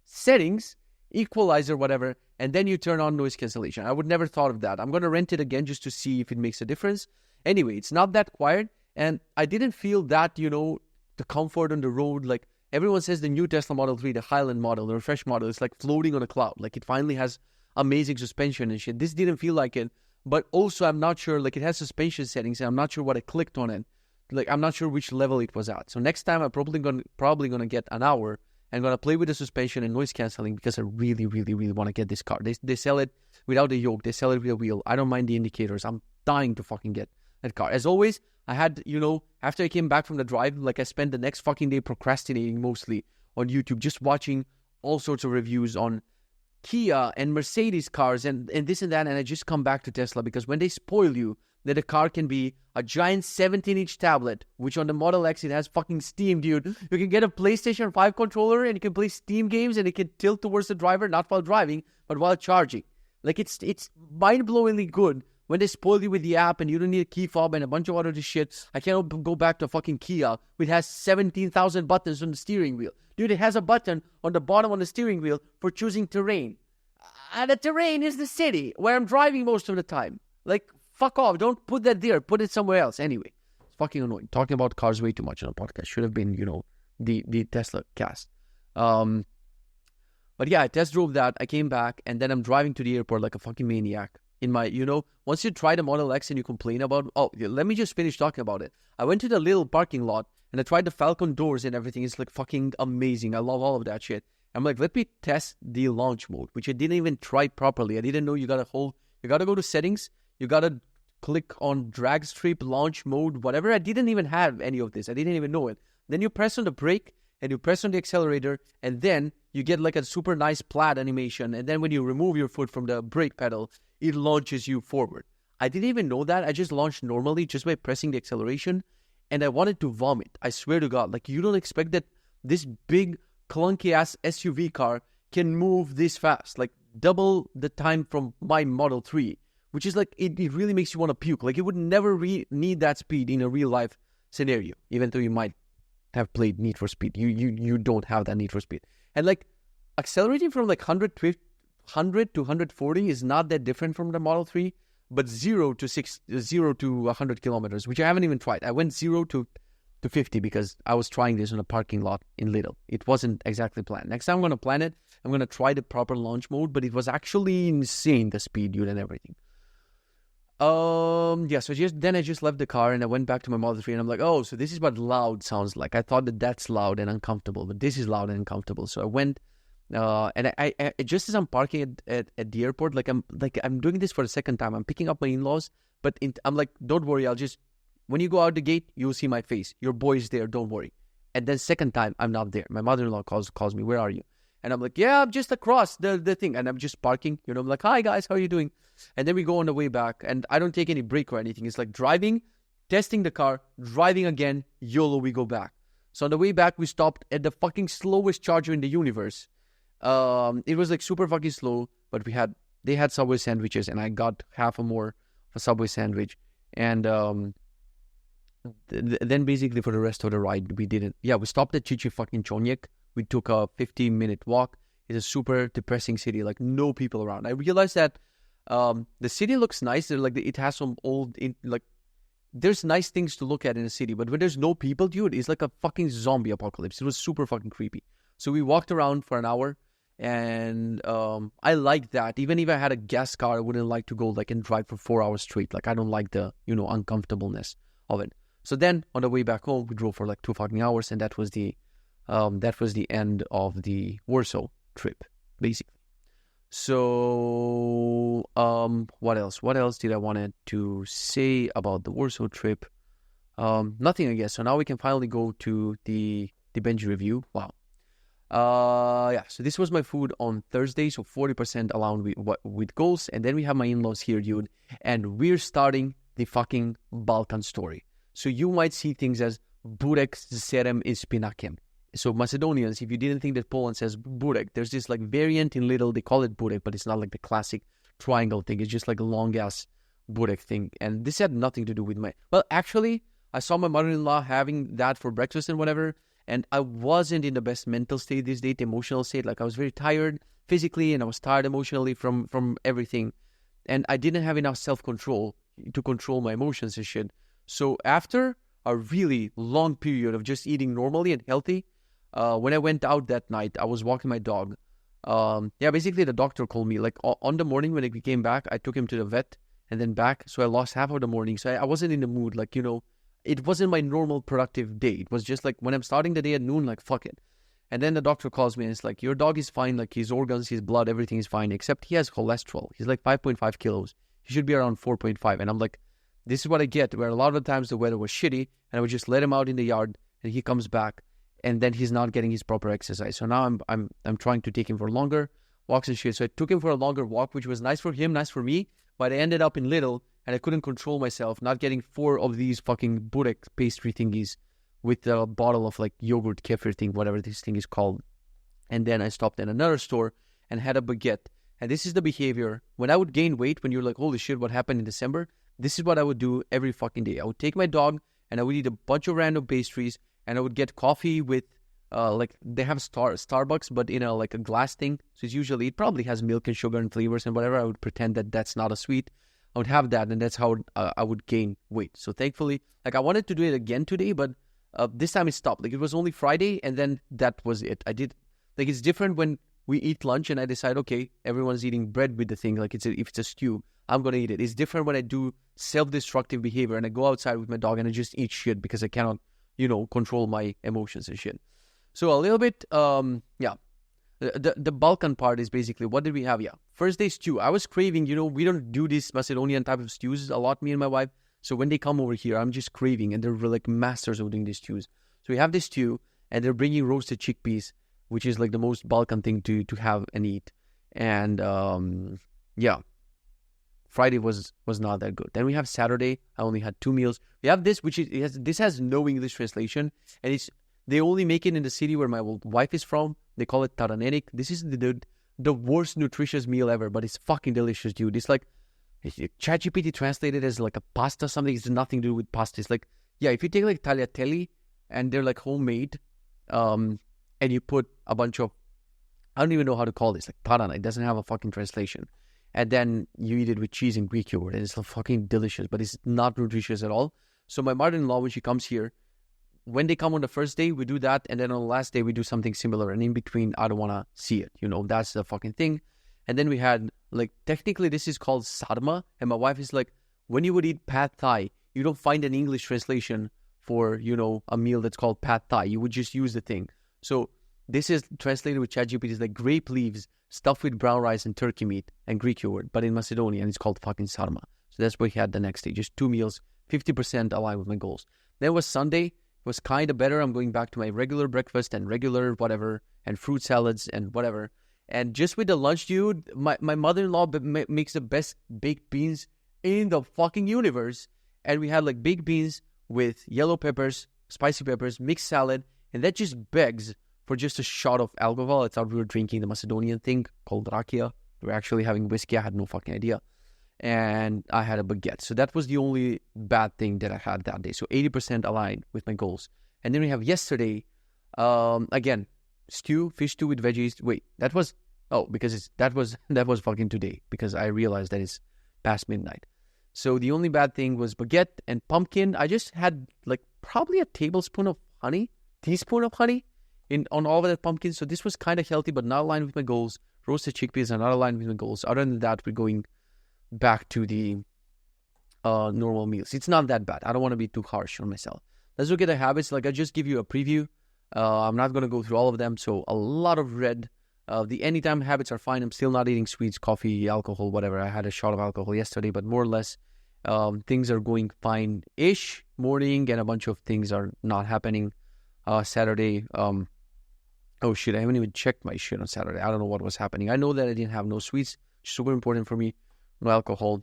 settings, equalizer, whatever, and then you turn on noise cancellation. I would never thought of that. I'm going to rent it again just to see if it makes a difference. Anyway, it's not that quiet, and I didn't feel that, the comfort on the road. Like, everyone says the new Tesla Model 3, the Highland model, the refresh model, is like floating on a cloud. Like, it finally has amazing suspension and shit. This didn't feel like it, but also I'm not sure, like, it has suspension settings, and I'm not sure what I clicked on it. Like, I'm not sure which level it was at. So next time I'm probably gonna get an hour and gonna play with the suspension and noise cancelling, because I really, really, really want to get this car. They sell it without the yoke. They sell it with a wheel. I don't mind the indicators. I'm dying to fucking get that car. As always, I had, after I came back from the drive, like I spent the next fucking day procrastinating mostly on YouTube, just watching all sorts of reviews on Kia and Mercedes cars and this and that. And I just come back to Tesla because when they spoil you that a car can be a giant 17-inch tablet, which on the Model X, it has fucking Steam, dude. You can get a PlayStation 5 controller and you can play Steam games and it can tilt towards the driver, not while driving, but while charging. Like, it's mind-blowingly good when they spoil you with the app and you don't need a key fob and a bunch of other shit. I cannot go back to a fucking Kia, which has 17,000 buttons on the steering wheel. Dude, it has a button on the bottom on the steering wheel for choosing terrain. And the terrain is the city, where I'm driving most of the time. Like, fuck off. Don't put that there. Put it somewhere else. Anyway, it's fucking annoying. Talking about cars way too much on a podcast. Should have been, the Tesla cast. But yeah, I test drove that. I came back, and then I'm driving to the airport like a fucking maniac. In my, once you try the Model X and you complain about, let me just finish talking about it. I went to the little parking lot, and I tried the Falcon doors and everything. It's like fucking amazing. I love all of that shit. I'm like, let me test the launch mode, which I didn't even try properly. I didn't know you gotta go to settings. You gotta click on drag strip, launch mode, whatever. I didn't even have any of this. I didn't even know it. Then you press on the brake and you press on the accelerator, and then you get like a super nice plaid animation. And then when you remove your foot from the brake pedal, it launches you forward. I didn't even know that. I just launched normally just by pressing the acceleration, and I wanted to vomit. I swear to God. Like, you don't expect that this big, clunky-ass SUV car can move this fast. Like, double the time from my Model 3, which is like, it really makes you want to puke. Like, it would never need that speed in a real-life scenario, even though you might have played Need for Speed. You don't have that Need for Speed. And, like, accelerating from, like, 100 to 140 is not that different from the Model 3, but 0 to 100 kilometers, which I haven't even tried. I went 0 to 50 because I was trying this in a parking lot in Lidl. It wasn't exactly planned. Next time I'm going to plan it. I'm going to try the proper launch mode, but it was actually insane, the speed, dude, and everything. So I just left the car and I went back to my Model 3 and I'm like, oh, so this is what loud sounds like. I thought that's loud and uncomfortable, but this is loud and uncomfortable. So I went, and I just as I'm parking at the airport, I'm doing this for the second time. I'm picking up my in-laws, but I'm like, don't worry, when you go out the gate, you'll see my face. Your boy is there, don't worry. And then second time, I'm not there. My mother-in-law calls me, where are you? And I'm like, yeah, I'm just across the thing. And I'm just parking, I'm like, hi guys, how are you doing? And then we go on the way back, and I don't take any break or anything. It's like driving, testing the car, driving again, YOLO, we go back. So on the way back, we stopped at the fucking slowest charger in the universe. It was like super fucking slow, but they had Subway sandwiches, and I got half a more of a Subway sandwich. And then basically for the rest of the ride, we stopped at Chichi fucking Chonyek. We took a 15-minute walk. It's a super depressing city, like no people around. I realized that the city looks nice. It has some old, there's nice things to look at in a city, but when there's no people, dude, it's like a fucking zombie apocalypse. It was super fucking creepy. So we walked around for an hour, and I like that. Even if I had a gas car, I wouldn't like to go and drive for 4 hours straight. Like, I don't like the, uncomfortableness of it. So then on the way back home, we drove for 2 fucking hours, and that was the end of the Warsaw trip, basically. So, what else? What else did I wanted to say about the Warsaw trip? Nothing, I guess. So now we can finally go to the Benji review. Wow. So this was my food on Thursday. So 40% aligned with goals. And then we have my in-laws here, dude. And we're starting the fucking Balkan story. So you might see things as burek z serem i spinakiem. So Macedonians, if you didn't think that Poland says burek, there's this variant in Lidl, they call it burek, but it's not like the classic triangle thing. It's just like a long-ass burek thing. And this had nothing to do with actually, I saw my mother-in-law having that for breakfast and whatever, and I wasn't in the best mental state this day, the emotional state. Like, I was very tired physically, and I was tired emotionally from everything. And I didn't have enough self-control to control my emotions and shit. So after a really long period of just eating normally and healthy, when I went out that night, I was walking my dog. Basically the doctor called me. On the morning when we came back, I took him to the vet and then back. So I lost half of the morning. So I wasn't in the mood. It wasn't my normal productive day. It was just when I'm starting the day at noon, fuck it. And then the doctor calls me and it's like, your dog is fine. His organs, his blood, everything is fine, except he has cholesterol. He's 5.5 kilos. He should be around 4.5. And I'm like, this is what I get, where a lot of the times the weather was shitty, and I would just let him out in the yard, and he comes back, and then he's not getting his proper exercise. So now I'm trying to take him for longer walks and shit. So I took him for a longer walk, which was nice for him, nice for me, but I ended up in Lidl, and I couldn't control myself, not getting 4 of these fucking burek pastry thingies with a bottle of like yogurt kefir thing, whatever this thing is called. And then I stopped in another store and had a baguette. And this is the behavior. When I would gain weight, when you're like, holy shit, what happened in December? This is what I would do every fucking day. I would take my dog and I would eat a bunch of random pastries, and I would get coffee with, like they have Starbucks, but in a glass thing. So it's usually, it probably has milk and sugar and flavors and whatever. I would pretend that that's not a sweet. I would have that, and that's how I would gain weight. So thankfully, like I wanted to do it again today, but this time it stopped. Like it was only Friday, and then that was it. I did, like it's different when we eat lunch and I decide, okay, everyone's eating bread with the thing. Like if it's a stew, I'm going to eat it. It's different when I do self-destructive behavior and I go outside with my dog and I just eat shit because I cannot, control my emotions and shit. So a little bit, yeah. The Balkan part is basically, what did we have? Yeah, first day stew. I was craving, we don't do this Macedonian type of stews a lot, me and my wife. So when they come over here, I'm just craving, and they're like masters of doing these stews. So we have this stew, and they're bringing roasted chickpeas, which is like the most Balkan thing to have and eat. And yeah, Friday was not that good. Then we have Saturday. I only had 2 meals. We have this, which this has no English translation, and they only make it in the city where my wife is from. They call it taranenik. This is the worst nutritious meal ever, but it's fucking delicious, dude. It's like ChatGPT translated as like a pasta something. It's nothing to do with pasta. It's like, yeah, if you take like tagliatelle and they're like homemade, and you put a bunch of, I don't even know how to call this, like tarana. It doesn't have a fucking translation. And then you eat it with cheese and Greek yogurt, and it's fucking delicious, but it's not nutritious at all. So my mother-in-law, when she comes here, when they come on the first day, we do that. And then on the last day, we do something similar. And in between, I don't want to see it. That's the fucking thing. And then we had, like, technically this is called sarma. And my wife is like, when you would eat pad thai, you don't find an English translation for, a meal that's called pad thai. You would just use the thing. So this is translated with ChatGPT. It's like grape leaves stuffed with brown rice and turkey meat and Greek yogurt. But in Macedonian, it's called fucking sarma. So that's what we had the next day. Just 2 meals, 50% aligned with my goals. Then was Sunday. Was kind of better. I'm going back to my regular breakfast and regular whatever and fruit salads and whatever. And just with the lunch, dude, my mother-in-law makes the best baked beans in the fucking universe. And we had like baked beans with yellow peppers, spicy peppers, mixed salad, and that just begs for just a shot of alcohol. I thought we were drinking the Macedonian thing called rakia. We were actually having whiskey. I had no fucking idea. And I had a baguette. So that was the only bad thing that I had that day. So 80% aligned with my goals. And then we have yesterday, again, fish stew with veggies. Wait, that was fucking today, because I realized that it's past midnight. So the only bad thing was baguette and pumpkin. I just had like probably a teaspoon of honey on all of that pumpkin. So this was kind of healthy, but not aligned with my goals. Roasted chickpeas are not aligned with my goals. Other than that, we're going back to the normal meals. It's not that bad. I don't want to be too harsh on myself. Let's look at the habits. Like I just give you a preview. I'm not going to go through all of them. So a lot of red. The anytime habits are fine. I'm still not eating sweets, coffee, alcohol, whatever. I had a shot of alcohol yesterday, but more or less things are going fine-ish. Morning and a bunch of things are not happening. Saturday, oh shit, I haven't even checked my shit on Saturday. I don't know what was happening. I know that I didn't have no sweets. Super important for me. No alcohol.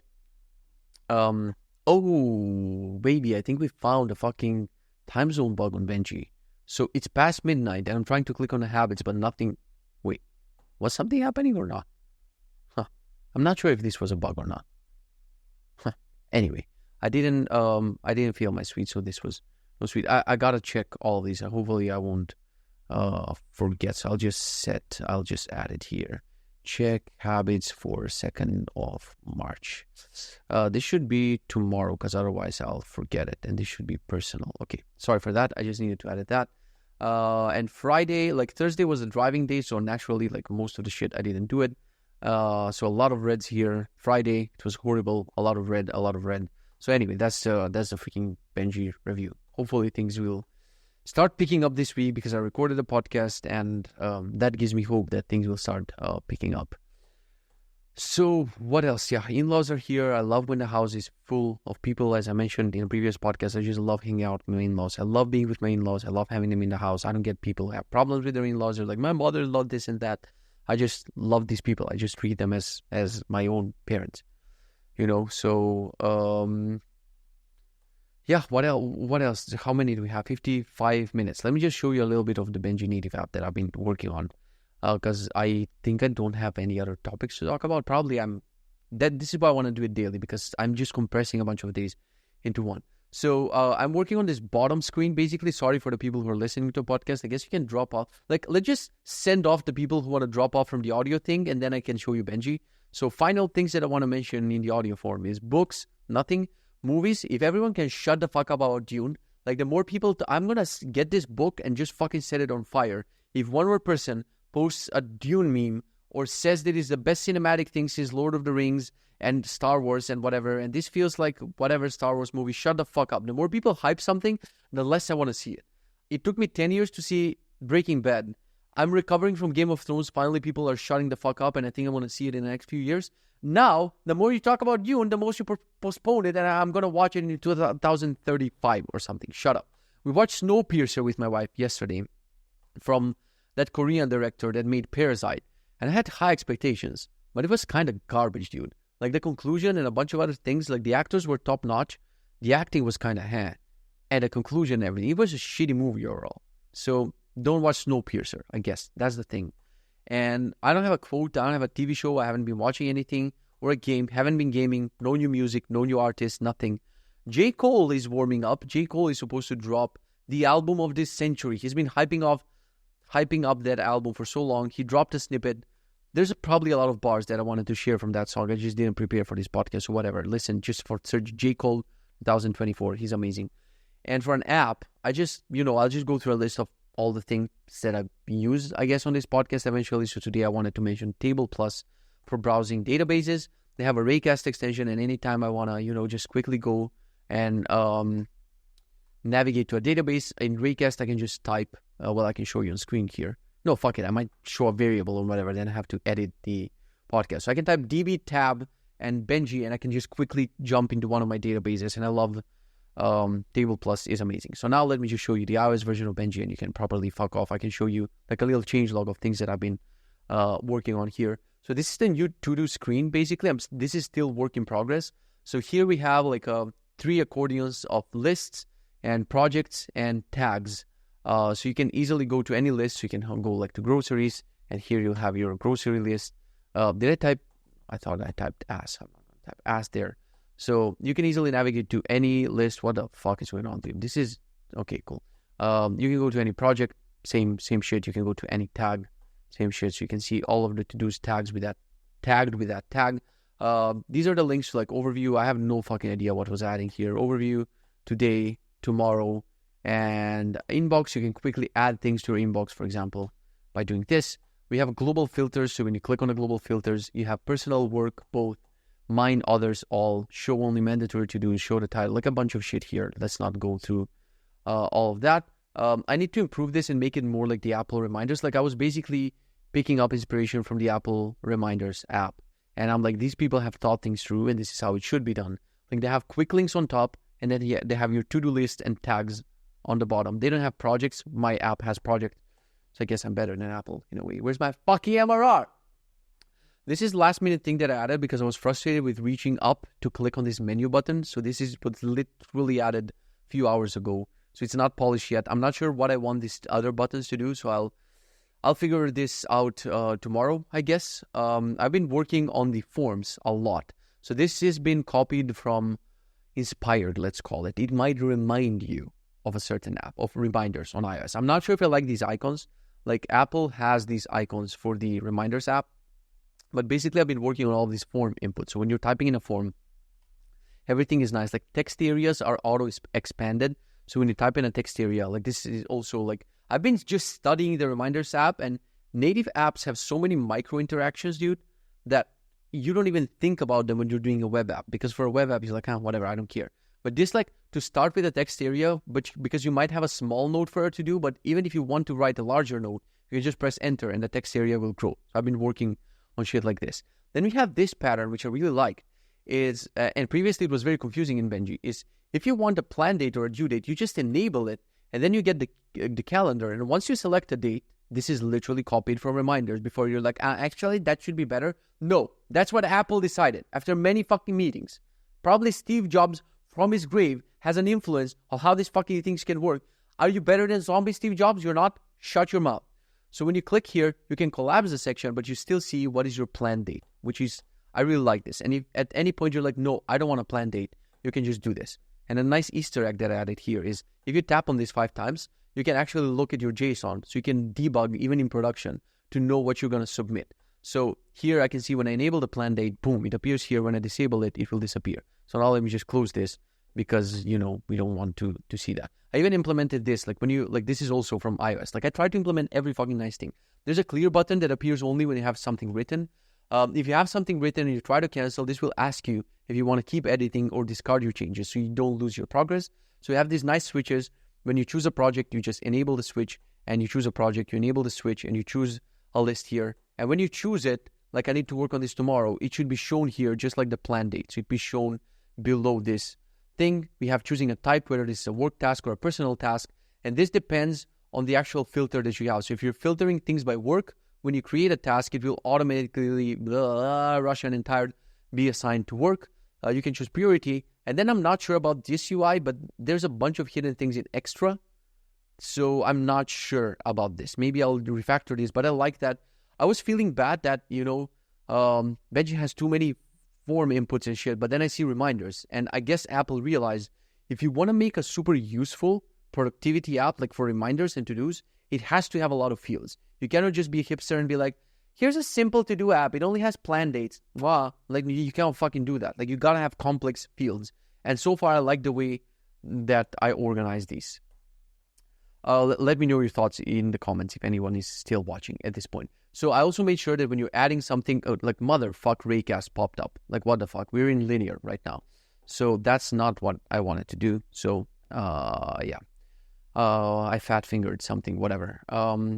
Oh, baby, I think we found a fucking time zone bug on Benji. So it's past midnight and I'm trying to click on the habits, but nothing. Wait, was something happening or not? Huh. I'm not sure if this was a bug or not. Huh. Anyway, I didn't feel my sweet, so this was no sweet. I gotta check all of these. Hopefully I won't forget. So I'll just add it here. Check habits for 2nd of March. This should be tomorrow, because otherwise I'll forget it. And this should be personal. Okay, sorry for that. I just needed to edit that. And Friday, like Thursday was a driving day, so naturally, like most of the shit, I didn't do it. So a lot of reds here. Friday, it was horrible. A lot of red. So anyway, that's the freaking Benji review. Hopefully things will start picking up this week, because I recorded a podcast, and that gives me hope that things will start picking up. So what else? Yeah, in-laws are here. I love when the house is full of people. As I mentioned in a previous podcast, I just love hanging out with my in-laws. I love being with my in-laws. I love having them in the house. I don't get people who have problems with their in-laws. They're like, my mother-in-law this and that. I just love these people. I just treat them as my own parents, you know? So, yeah, what else? What else? How many do we have? 55 minutes. Let me just show you a little bit of the Benji native app that I've been working on. Because I think I don't have any other topics to talk about. Probably this is why I want to do it daily, because I'm just compressing a bunch of days into one. So I'm working on this bottom screen, basically. Sorry for the people who are listening to a podcast. I guess you can drop off. Like, let's just send off the people who want to drop off from the audio thing, and then I can show you Benji. So final things that I want to mention in the audio form is books, nothing. Movies, if everyone can shut the fuck up about Dune, like the more people, I'm going to get this book and just fucking set it on fire. If one more person posts a Dune meme or says that it's the best cinematic thing since Lord of the Rings and Star Wars and whatever, and this feels like whatever Star Wars movie, shut the fuck up. The more people hype something, the less I want to see it. It took me 10 years to see Breaking Bad. I'm recovering from Game of Thrones. Finally, people are shutting the fuck up, and I think I want to see it in the next few years. Now, the more you talk about Dune, the more you postpone it, and I'm going to watch it in 2035 or something. Shut up. We watched Snowpiercer with my wife yesterday from that Korean director that made Parasite. And I had high expectations, but it was kind of garbage, dude. Like the conclusion and a bunch of other things, like the actors were top notch. The acting was kind of and the conclusion and everything. It was a shitty movie overall. So don't watch Snowpiercer, I guess. That's the thing. And I don't have a quote. I don't have a TV show. I haven't been watching anything or a game. Haven't been gaming. No new music. No new artists. Nothing. J. Cole is warming up. J. Cole is supposed to drop the album of this century. He's been hyping up that album for so long. He dropped a snippet. There's probably a lot of bars that I wanted to share from that song. I just didn't prepare for this podcast or whatever. Listen, just for search J. Cole 2024. He's amazing. And for an app, I'll just go through a list of all the things that I've used, I guess, on this podcast eventually. So today I wanted to mention Table Plus for browsing databases. They have a Raycast extension, and anytime I want to, just quickly go and navigate to a database in Raycast, I can just type, I can show you on screen here. No, fuck it. I might show a variable or whatever, then I have to edit the podcast. So I can type DB tab and Benji, and I can just quickly jump into one of my databases, and I love Table Plus is amazing. So now let me just show you the iOS version of Benji, and you can properly fuck off. I can show you like a little changelog of things that I've been working on here. So this is the new to-do screen, basically. This is still work in progress. So here we have like 3 accordions of lists and projects and tags. So you can easily go to any list. So you can go like to groceries, and here you'll have your grocery list. Did I type? I thought I typed ass. I'm not going to type ass there. So you can easily navigate to any list. What the fuck is going on, dude? This is okay, cool. You can go to any project, same shit. You can go to any tag, same shit. So you can see all of the to-dos tagged with that tag. These are the links to like overview. I have no fucking idea what was adding here. Overview, today, tomorrow, and inbox. You can quickly add things to your inbox, for example, by doing this. We have global filters. So when you click on the global filters, you have personal, work, both, mine, others, all, show only, mandatory to do, show the title, like a bunch of shit here. Let's not go through all of that. I need to improve this and make it more like the Apple reminders. Like I was basically picking up inspiration from the Apple reminders app. And I'm like, these people have thought things through, and this is how it should be done. Like they have quick links on top, and then they have your to-do list and tags on the bottom. They don't have projects. My app has project. So I guess I'm better than Apple in a way. Where's my fucking MRR? This is last minute thing that I added because I was frustrated with reaching up to click on this menu button. So this is what's literally added a few hours ago. So it's not polished yet. I'm not sure what I want these other buttons to do. So I'll figure this out tomorrow, I guess. I've been working on the forms a lot. So this has been copied from Inspired, let's call it. It might remind you of a certain app, of reminders on iOS. I'm not sure if I like these icons. Like Apple has these icons for the reminders app. But basically, I've been working on all these form inputs. So when you're typing in a form, everything is nice. Like text areas are auto-expanded. So when you type in a text area, like this is also like, I've been just studying the reminders app, and native apps have so many micro interactions, dude, that you don't even think about them when you're doing a web app. Because for a web app, you're like, whatever, I don't care. But this, like, to start with a text area, but because you might have a small note for it to do, but even if you want to write a larger note, you can just press enter and the text area will grow. So I've been working on shit like this. Then we have this pattern, which I really like, is, and previously it was very confusing in Benji, is if you want a plan date or a due date, you just enable it, and then you get the calendar. And once you select a date, this is literally copied from reminders before you're like, actually, that should be better. No, that's what Apple decided after many fucking meetings. Probably Steve Jobs from his grave has an influence of how these fucking things can work. Are you better than zombie Steve Jobs? You're not. Shut your mouth. So when you click here, you can collapse the section, but you still see what is your plan date, which is, I really like this. And if at any point you're like, no, I don't want a plan date, you can just do this. And a nice Easter egg that I added here is if you tap on this 5 times, you can actually look at your JSON. So you can debug even in production to know what you're going to submit. So here I can see when I enable the plan date, boom, it appears here. When I disable it, it will disappear. So now let me just close this because, we don't want to see that. I even implemented this, this is also from iOS. I try to implement every fucking nice thing. There's a clear button that appears only when you have something written. If you have something written and you try to cancel, this will ask you if you want to keep editing or discard your changes so you don't lose your progress. So you have these nice switches. When you choose a project, you just enable the switch, and you choose a project, you enable the switch, and you choose a list here. And when you choose it, like I need to work on this tomorrow, it should be shown here just like the plan date. So it'd be shown below this thing. We have choosing a type, whether this is a work task or a personal task. And this depends on the actual filter that you have. So if you're filtering things by work, when you create a task, it will automatically Russian and tired be assigned to work. You can choose priority. And then I'm not sure about this UI, but there's a bunch of hidden things in extra. So I'm not sure about this. Maybe I'll refactor this, but I like that. I was feeling bad that, Benji has too many form inputs and shit, but then I see reminders. And I guess Apple realized if you want to make a super useful productivity app, like for reminders and to-dos, it has to have a lot of fields. You cannot just be a hipster and be like, here's a simple to-do app. It only has plan dates. Wow. You can't fucking do that. You got to have complex fields. And so far, I like the way that I organize these. Let me know your thoughts in the comments if anyone is still watching at this point. So I also made sure that when you're adding something, motherfuck Raycast popped up. What the fuck? We're in linear right now. So that's not what I wanted to do. So, yeah. I fat fingered something, whatever.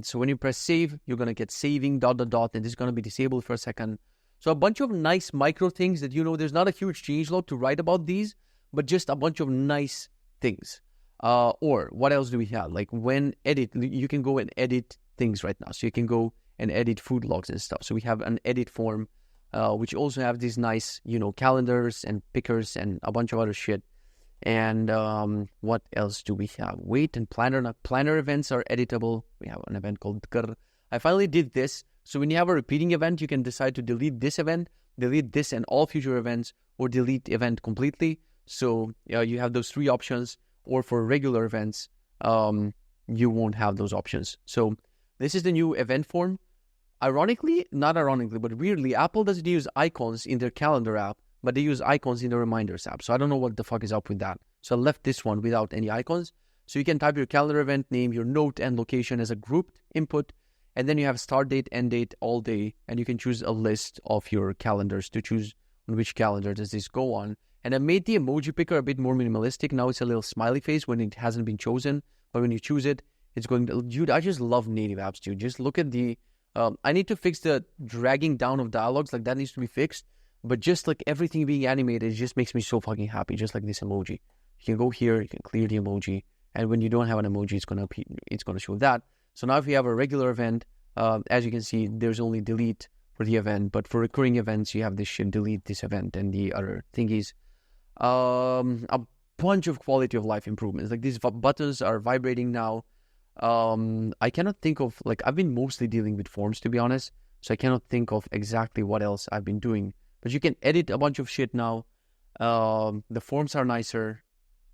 So when you press save, you're going to get saving ... and this is going to be disabled for a second. So a bunch of nice micro things that, there's not a huge changelog to write about these, but just a bunch of nice things. Or what else do we have? When edit, you can go and edit things right now. So you can go and edit food logs and stuff. So we have an edit form, which also have these nice, calendars and pickers and a bunch of other shit. And what else do we have? Wait, and planner events are editable. We have an event called Grr. I finally did this. So when you have a repeating event, you can decide to delete this event, delete this and all future events, or delete event completely. So you have those 3 options. Or for regular events, you won't have those options. So this is the new event form. Not ironically, but weirdly, Apple doesn't use icons in their calendar app, but they use icons in the reminders app. So I don't know what the fuck is up with that. So I left this one without any icons. So you can type your calendar event name, your note, and location as a grouped input. And then you have start date, end date, all day. And you can choose a list of your calendars to choose on which calendar does this go on. And I made the emoji picker a bit more minimalistic. Now it's a little smiley face when it hasn't been chosen. But when you choose it, it's going to... Dude, I just love native apps, dude. Just look at the... I need to fix the dragging down of dialogues. That needs to be fixed. But just everything being animated, it just makes me so fucking happy. Just like this emoji. You can go here, you can clear the emoji. And when you don't have an emoji, it's going to show that. So now if you have a regular event, as you can see, there's only delete for the event. But for recurring events, you have this shit, delete this event and the other thingies. A bunch of quality of life improvements. These buttons are vibrating now. I cannot think of, I've been mostly dealing with forms, to be honest. So I cannot think of exactly what else I've been doing. But you can edit a bunch of shit now. The forms are nicer.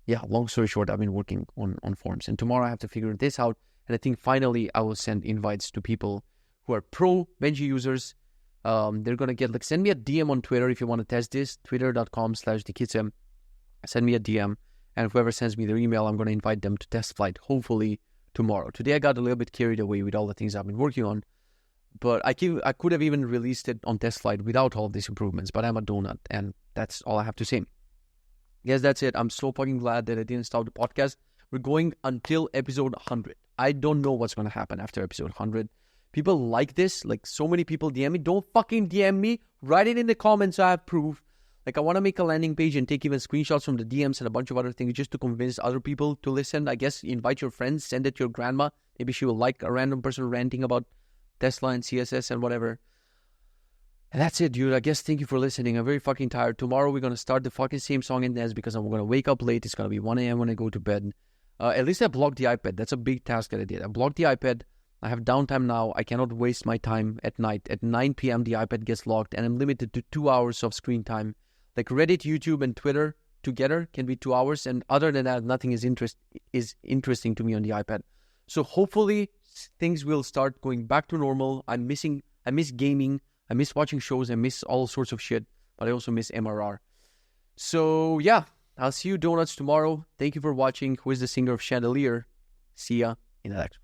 Yeah, long story short, I've been working on forms. And tomorrow I have to figure this out. And I think finally I will send invites to people who are pro Benji users. They're going to get, send me a DM on Twitter if you want to test this. Twitter.com/thekitze. Send me a DM. And whoever sends me their email, I'm going to invite them to test flight, hopefully tomorrow. Today I got a little bit carried away with all the things I've been working on. But I could have even released it on test flight without all these improvements. But I'm a donut. And that's all I have to say. Yes, that's it. I'm so fucking glad that I didn't stop the podcast. We're going until episode 100. I don't know what's going to happen after episode 100. People like this. Like, so many people DM me. Don't fucking DM me. Write it in the comments so I have proof. Like, I want to make a landing page and take even screenshots from the DMs and a bunch of other things just to convince other people to listen. I guess invite your friends, send it to your grandma. Maybe she will like a random person ranting about Tesla and CSS and whatever. And that's it, dude. I guess thank you for listening. I'm very fucking tired. Tomorrow we're going to start the fucking same song in NES because I'm going to wake up late. It's going to be 1 a.m. when I go to bed. At least I blocked the iPad. That's a big task that I did. I blocked the iPad. I have downtime now. I cannot waste my time at night. At 9 p.m. the iPad gets locked and I'm limited to 2 hours of screen time. Like Reddit, YouTube, and Twitter together can be 2 hours. And other than that, nothing is interesting to me on the iPad. So hopefully things will start going back to normal. I miss gaming. I miss watching shows. I miss all sorts of shit. But I also miss MRR. So yeah, I'll see you donuts tomorrow. Thank you for watching. Who is the singer of Chandelier? See ya in the next one.